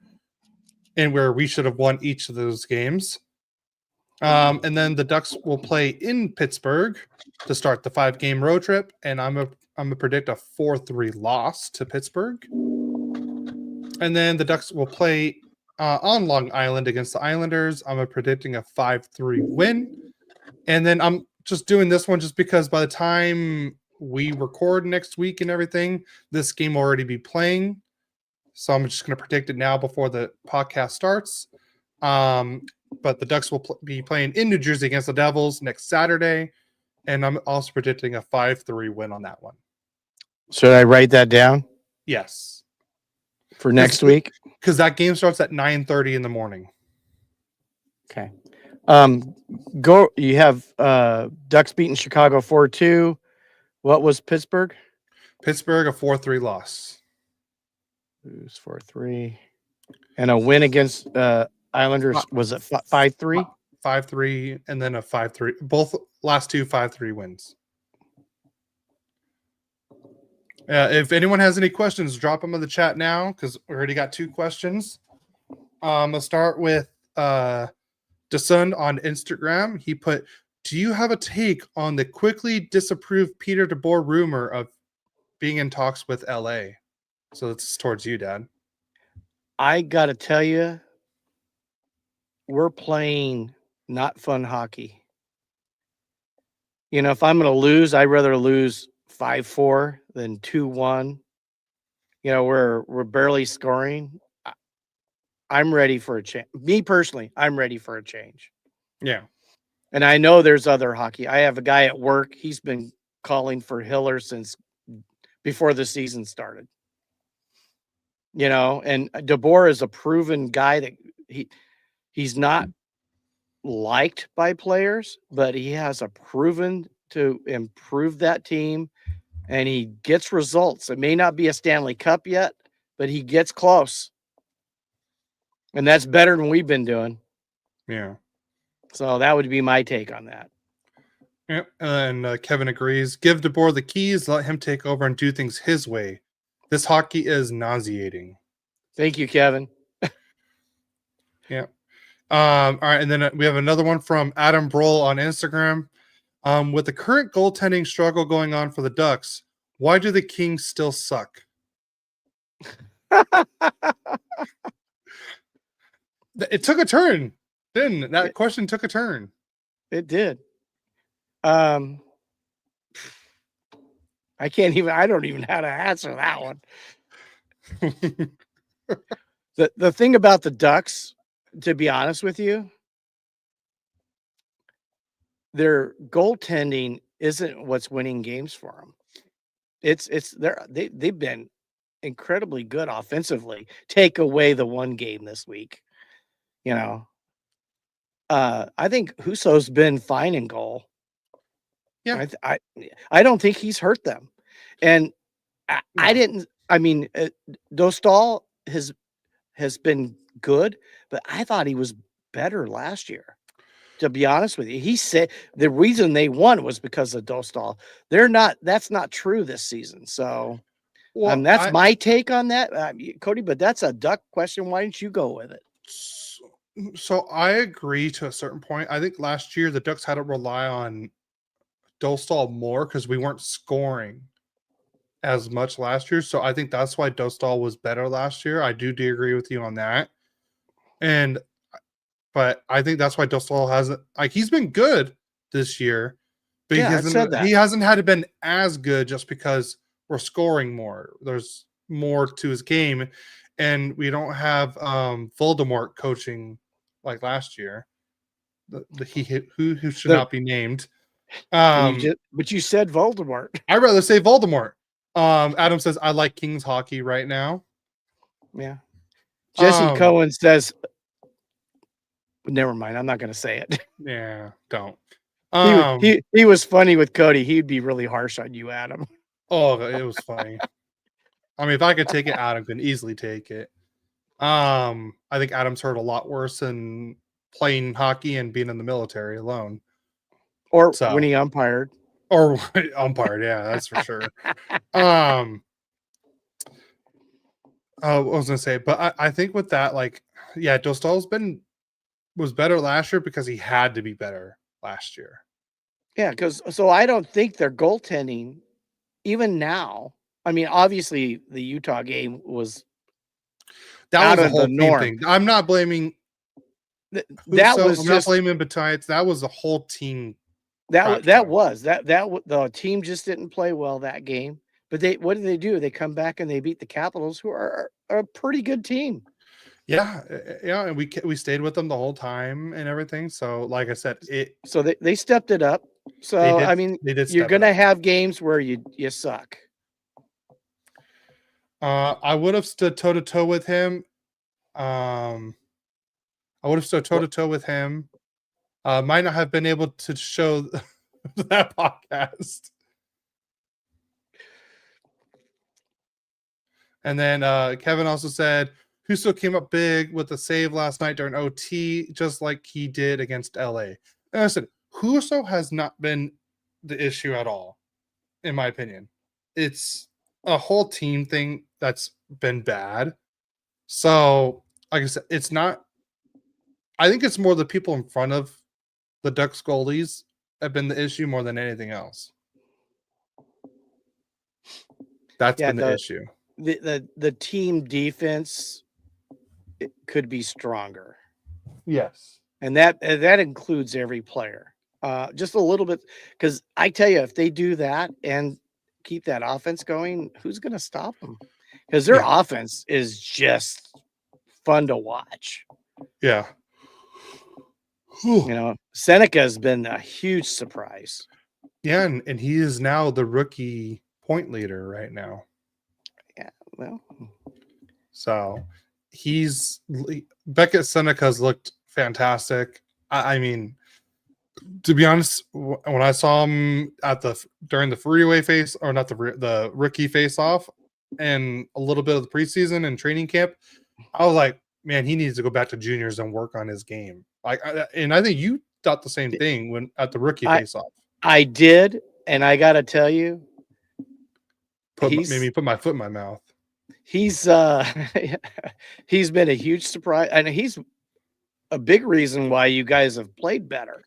and where we should have won each of those games. And then the Ducks will play in Pittsburgh to start the 5-game road trip, and I'm gonna predict a 4-3 loss to Pittsburgh. And then the Ducks will play on Long Island against the Islanders. I'm predicting a 5-3 win. And then I'm just doing this one just because by the time we record next week and everything, this game will already be playing. So I'm just going to predict it now before the podcast starts. But the Ducks will be playing in New Jersey against the Devils next Saturday. And I'm also predicting a 5-3 win on that one. Should I write that down? Yes. For next week? Because that game starts at 9:30 in the morning. Okay. You have Ducks beating Chicago 4-2. What was Pittsburgh? Pittsburgh, a 4-3 loss. Lose 4-3. And a win against Islanders, was it 5-3? 5-3, and then a 5-3. Both last two 5-3 wins. If anyone has any questions, drop them in the chat now because we already got 2 questions. Let's start with Desund on Instagram. He put, do you have a take on the quickly disapproved Peter DeBoer rumor of being in talks with LA? So it's towards you, Dad. I got to tell you, we're playing not fun hockey. You know, if I'm going to lose, I'd rather lose 5-4 than 2-1. You know, we're barely scoring. I'm ready for a change. Me personally, I'm ready for a change. Yeah. And I know there's other hockey. I have a guy at work. He's been calling for Hiller since before the season started. You know, and DeBoer is a proven guy that he's not liked by players, but he has a proven to improve that team, and he gets results. It may not be a Stanley Cup yet, but he gets close. And that's better than we've been doing. Yeah. So that would be my take on that. Yeah. And Kevin agrees. Give DeBoer the keys, let him take over and do things his way. This hockey is nauseating. Thank you, Kevin. Yeah. All right. And then we have another one from Adam Broll on Instagram. With the current goaltending struggle going on for the Ducks, why do the Kings still suck? It took a turn, didn't it? That question took a turn. It did. I don't even know how to answer that one. The thing about the Ducks, to be honest with you, their goaltending isn't what's winning games for them. They've been incredibly good offensively. Take away the one game this week, you know. I think Husso's been fine in goal. Yeah, I don't think he's hurt them, and Dostal has been good, but I thought he was better last year. To be honest with you, he said the reason they won was because of Dostal. That's not true this season. So, that's my take on that, Cody. But that's a Duck question. Why didn't you go with it? So I agree to a certain point. I think last year the Ducks had to rely on Dostal more because we weren't scoring as much last year. So I think that's why Dostal was better last year. I do agree with you on that. But I think that's why Dostal hasn't, he's been good this year, but he hasn't had to been as good just because we're scoring more. There's more to his game, and we don't have Voldemort coaching like last year. The he who should not be named. But you said Voldemort. I'd rather say Voldemort. Adam says I like Kings hockey right now. Yeah. Jesse Cohen says, never mind. I'm not going to say it. Yeah, don't. He was funny with Cody. He'd be really harsh on you, Adam. Oh, it was funny. I mean, if I could take it, Adam can easily take it. I think Adam's hurt a lot worse than playing hockey and being in the military alone. Or when he umpired. Or umpired, yeah, that's for sure. I was gonna say, but I think with that, like, yeah, Dostal's was better last year because he had to be better last year. Yeah, so I don't think their goaltending, even now. I mean, obviously the Utah game was that was a whole team thing. I'm not blaming that was I'm just not blaming Batites. That was a whole team. That the team just didn't play well that game. But what did they do? They come back and they beat the Capitals, who are a pretty good team. Yeah, and we stayed with them the whole time and everything. So, like I said, so they stepped it up. So I mean, you're gonna have games where you suck. I would have stood toe to toe with him. I would have stood toe to toe with him. Might not have been able to show that podcast. And then Kevin also said, Husso came up big with a save last night during OT, just like he did against LA. And I said, Husso has not been the issue at all, in my opinion. It's a whole team thing that's been bad. So, like I said, it's not. I think it's more the people in front of the Ducks goalies have been the issue more than anything else. That's been the issue. The team defense could be stronger. Yes. And that includes every player. Just a little bit, because I tell you, if they do that and keep that offense going, who's going to stop them? Because their offense is just fun to watch. Yeah. You know, Seneca has been a huge surprise. Yeah, and he is now the rookie point leader right now. Yeah, well. So Beckett Seneca's looked fantastic. I mean, to be honest, when I saw him during the freeway face, or not the rookie face off, and a little bit of the preseason and training camp, I was like, man, he needs to go back to juniors and work on his game. And I think you thought the same thing when at the rookie face off. I did, and I got to tell you, made me put my foot in my mouth. He's he's been a huge surprise, and he's a big reason why you guys have played better.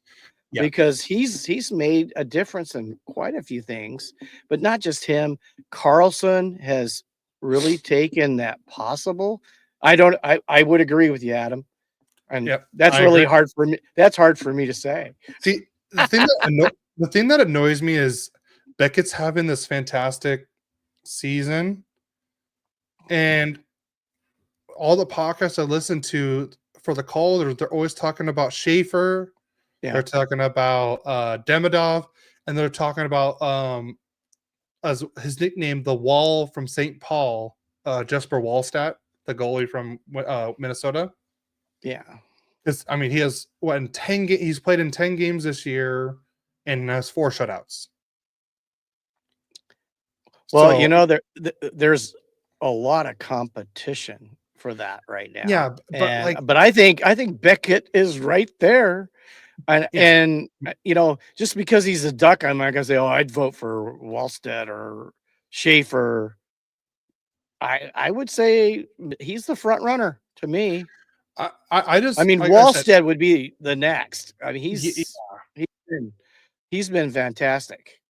Yeah. Because he's made a difference in quite a few things, but not just him. Carlson has really taken that possible. I would agree with you, Adam. And that's really hard for me. That's hard for me to say. See, the thing that annoys me is Beckett's having this fantastic season, and all the podcasts I listen to for the call, they're always talking about Schaefer. Yeah. They're talking about Demidov, and they're talking about as his nickname, the Wall from St. Paul, Jesper Wallstedt, the goalie from Minnesota. Yeah, because I mean, he has he's played in 10 games this year and has 4 shutouts. Well, you know, there's a lot of competition for that right now. Yeah, but I think Beckett is right there. And you know, just because he's a Duck, I'm not gonna say, oh, I'd vote for Wallstedt or Schaefer. I would say he's the front runner to me. I mean, like Wallstedt would be the next. I mean, he's been fantastic.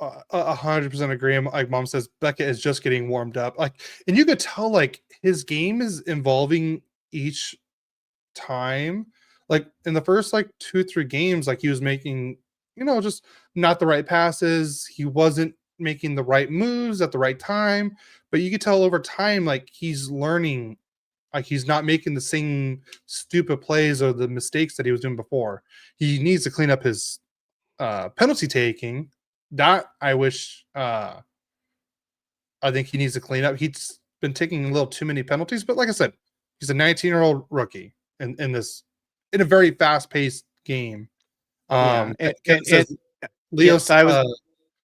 100% agree. Like Mom says, Beckett is just getting warmed up. Like, and you could tell like his game is evolving each time. Like in the first 2-3 games, like he was making, you know, just not the right passes. He wasn't making the right moves at the right time. But you could tell over time, like he's learning Like he's not making the same stupid plays or the mistakes that he was doing before. He needs to clean up his penalty taking. That I wish I think he needs to clean up. He's been taking a little too many penalties, but like I said, he's a 19-year-old rookie in a very fast-paced game. And Kevin says Leo's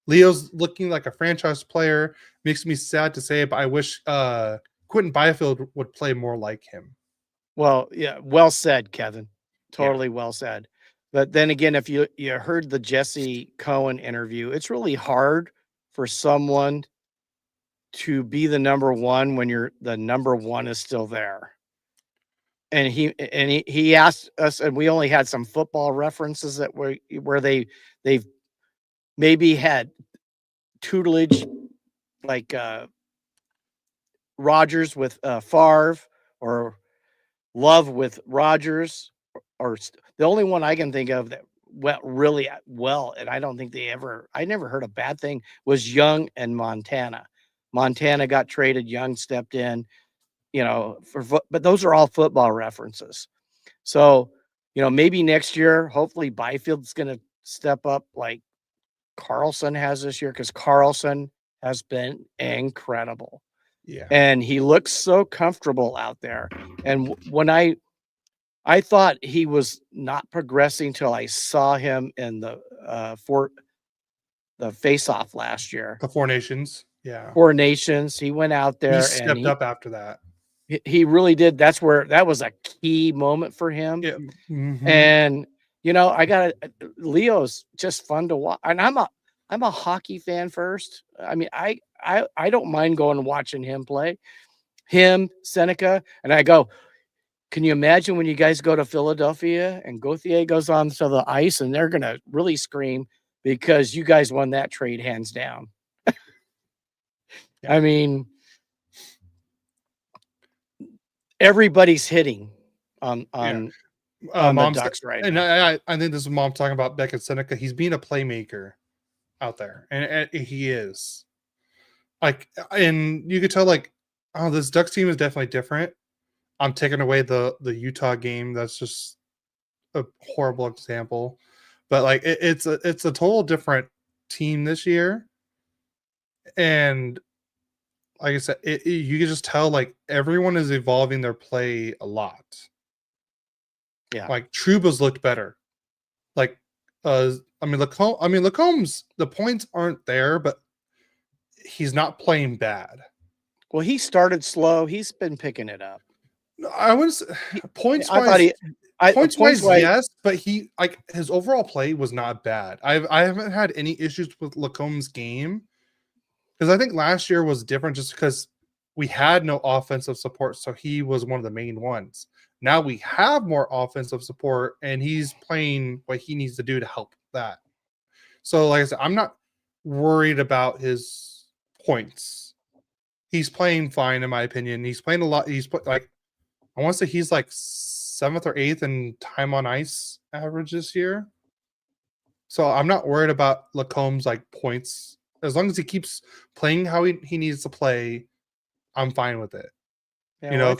Leo's looking like a franchise player. Makes me sad to say it, but I wish Quentin Byfield would play more like him. Well, yeah, well said, Kevin. Totally well said. But then again, if you heard the Jesse Cohen interview, it's really hard for someone to be the number one when the number one is still there. And he asked us, and we only had some football references that where they've maybe had tutelage like Rodgers with Favre or Love with Rodgers, or the only one I can think of that went really well, and I don't think I never heard a bad thing, was Young and Montana. Montana got traded, Young stepped in, but those are all football references. So, maybe next year, hopefully Byfield's going to step up like Carlson has this year, because Carlson has been incredible. Yeah. And he looks so comfortable out there. And when I thought he was not progressing till I saw him in the face-off last year. The Four Nations. Yeah. Four Nations. He went out there. He stepped up after that. He really did. That was a key moment for him. Yeah. Mm-hmm. And Leo's just fun to watch. And I'm a hockey fan first. I mean, I don't mind going and watching him play. Him, Seneca, and I go, can you imagine when you guys go to Philadelphia and Gauthier goes onto the ice and they're going to really scream because you guys won that trade hands down? I mean, everybody's hitting on the Ducks right and now. I think this is Mom talking about Beckett Seneca. He's being a playmaker out there, and he is. Like, and you could tell, like, oh, this Ducks team is definitely different. I'm taking away the Utah game. That's just a horrible example, but like it's a total different team this year, and like I said, you can just tell like everyone is evolving their play a lot. Yeah, like Trouba's looked better. Like, Lacombe's, the points aren't there, but he's not playing bad. Well, he started slow. He's been picking it up. I was points wise. Points wise, yes, but he his overall play was not bad. I haven't had any issues with Lacombe's game, because I think last year was different just because we had no offensive support, so he was one of the main ones. Now we have more offensive support, and he's playing what he needs to do to help that. So, like I said, I'm not worried about his points. He's playing fine, in my opinion. He's playing a lot. I want to say he's like 7th or 8th in time on ice average this year. So I'm not worried about Lacombe's points. As long as he keeps playing how he needs to play, I'm fine with it. Yeah,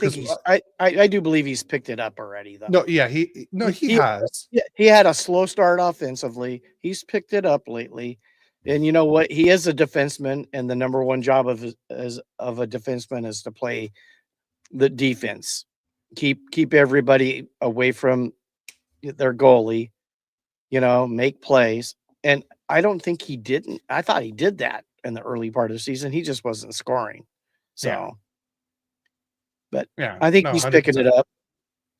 I do believe he's picked it up already, though. No, yeah, he has. He had a slow start offensively. He's picked it up lately. And you know what? He is a defenseman, and the number one job of a defenseman is to play the defense. Keep everybody away from their goalie, make plays. And I don't think he didn't. I thought he did that in the early part of the season. He just wasn't scoring. So, yeah. But yeah, I think he's 100%. Picking it up.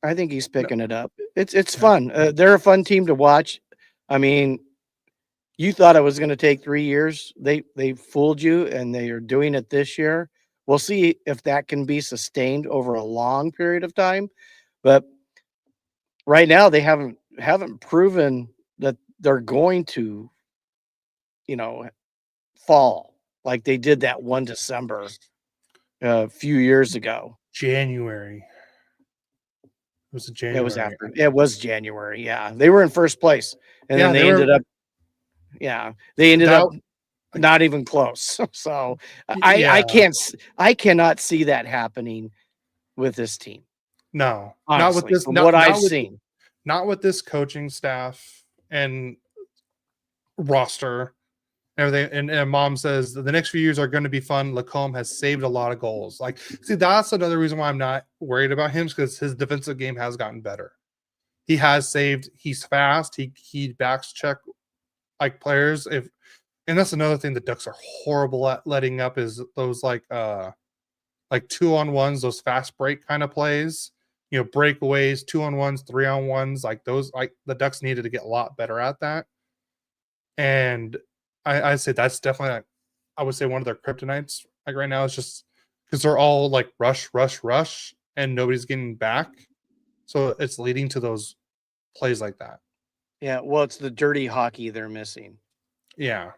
I think he's picking it up. It's fun. They're a fun team to watch. I mean, you thought it was going to take 3 years. They fooled you, and they are doing it this year. We'll see if that can be sustained over a long period of time. But right now, they haven't proven that they're going to, fall like they did that one December a few years ago. January. Was it January? It was after. It was January. Yeah, they were in first place, and then they ended up. Yeah, they ended up not even close. So I cannot see that happening with this team. No, Honestly, from what I've seen. not with this coaching staff and roster. Everything and mom says the next few years are going to be fun. Lacombe has saved a lot of goals. Like, see, that's another reason why I'm not worried about him, because his defensive game has gotten better. He has saved. He's fast. He backs check like players. And that's another thing the Ducks are horrible at letting up is those like 2-on-1s, those fast break kind of plays. You know, breakaways, 2-on-1s, 3-on-1s, like those. Like the Ducks needed to get a lot better at that. And I'd say that's definitely, like, I would say one of their kryptonites. Like right now, it's just because they're all like rush, and nobody's getting back, so it's leading to those plays like that. Yeah, well, it's the dirty hockey they're missing. Yeah,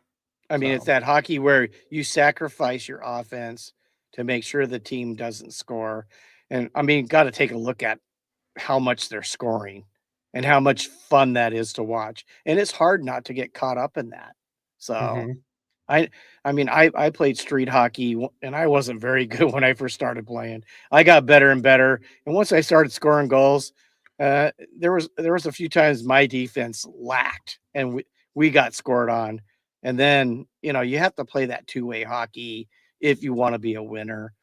I mean, it's that hockey where you sacrifice your offense to make sure the team doesn't score. And I mean, got to take a look at how much they're scoring and how much fun that is to watch. And it's hard not to get caught up in that. So I mean, I played street hockey and I wasn't very good when I first started playing. I got better and better. And once I started scoring goals, there was a few times my defense lacked and we got scored on. And then, you have to play that two-way hockey if you want to be a winner.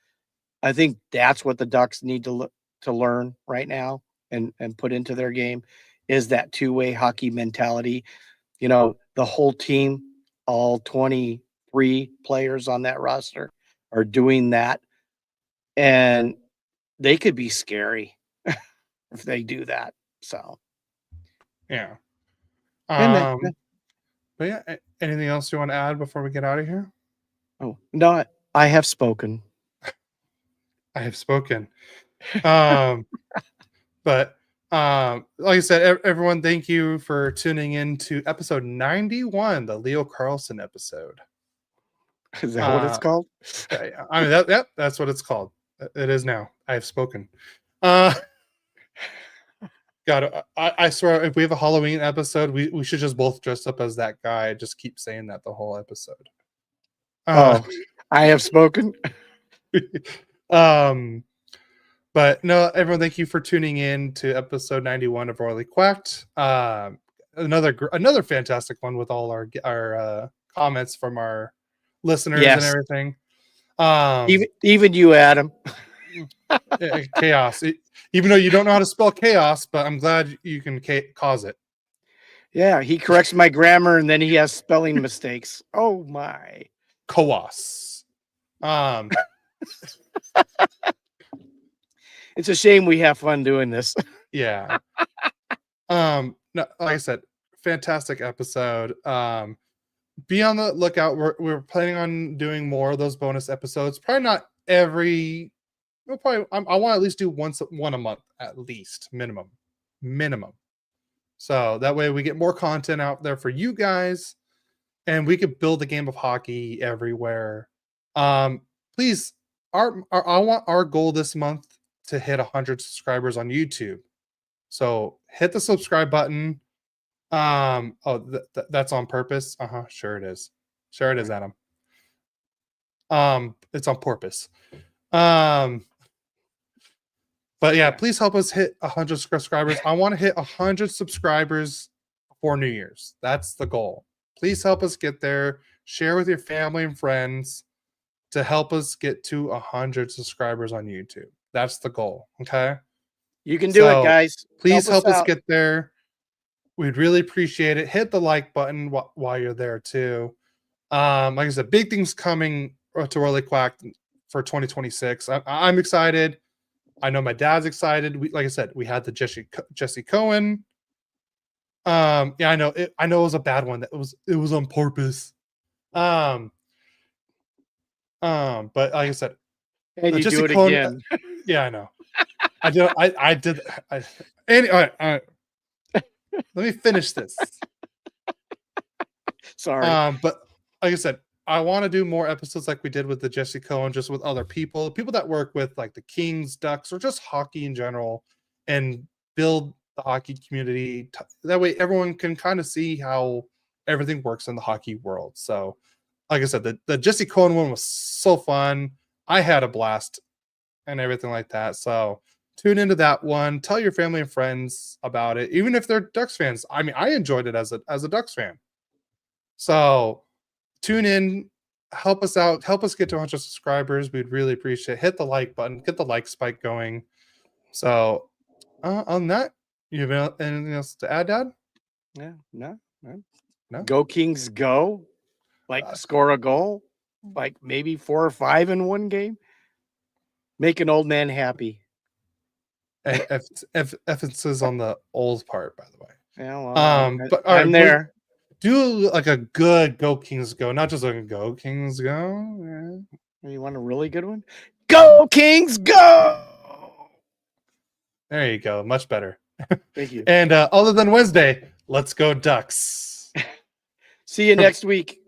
I think that's what the Ducks need to learn right now and put into their game is that two-way hockey mentality. The whole team, all 23 players on that roster are doing that. And they could be scary if they do that. So, yeah. but yeah, anything else you want to add before we get out of here? Oh, no, I have spoken. I have spoken. But like I said, everyone, thank you for tuning in to episode 91, the Leo Carlson episode. Is that what it's called? I mean, that's what it's called. It is now. I have spoken. God, I swear, if we have a Halloween episode, we should just both dress up as that guy. Just keep saying that the whole episode. I have spoken. But no, everyone, thank you for tuning in to episode 91 of Royally Quacked. Another fantastic one with all our comments from our listeners and everything. Even you, Adam. Chaos. Even though you don't know how to spell chaos, but I'm glad you can cause it. Yeah, he corrects my grammar and then he has spelling mistakes. Oh my. Chaos. It's a shame we have fun doing this. Yeah. No, like I said, fantastic episode. Be on the lookout. We're planning on doing more of those bonus episodes. Probably not every. I want to at least do one a month, at least minimum. So that way we get more content out there for you guys, and we could build a game of hockey everywhere. Please, I want our goal this month to hit 100 subscribers on YouTube. So hit the subscribe button. That's on purpose. Sure it is. Sure it is, Adam. It's on purpose. But yeah, please help us hit 100 subscribers. I want to hit 100 subscribers before New Year's. That's the goal. Please help us get there. Share with your family and friends to help us get to 100 subscribers on YouTube. That's the goal. Okay. You can do it, guys. Please help us get there. We'd really appreciate it. Hit the like button while you're there too. Like I said, big things coming to Royally Quacked for 2026. I'm excited. I know my dad's excited. Like I said, we had the Jesse Cohen. Yeah, I know. It was a bad one. It was on purpose. But like I said, and you do it Cohen, again. Yeah, I know. I did. Anyway, all right. Let me finish this. Sorry. But like I said, I want to do more episodes like we did with the Jesse Cohen, just with other people that work with like the Kings, Ducks, or just hockey in general, and build the hockey community. That way everyone can kind of see how everything works in the hockey world. So like I said, the Jesse Cohen one was so fun. I had a blast. and everything like that. So tune into that one. Tell your family and friends about it, even if they're Ducks fans. I mean, I enjoyed it as a Ducks fan. So tune in, help us out, help us get to 100 subscribers. We'd really appreciate it. Hit the like button, get the like spike going. So on that, you have anything else to add, Dad? Yeah, no. No? Go Kings, go! Like score a goal, like maybe 4 or 5 in one game. Make an old man happy. And emphasis on the old part, by the way. Yeah, well, but all right, I'm there. Do like a good Go Kings Go, not just like a Go Kings Go. Yeah. You want a really good one? Go Kings, go! There you go. Much better. Thank you. And other than Wednesday, let's go Ducks. See you next week.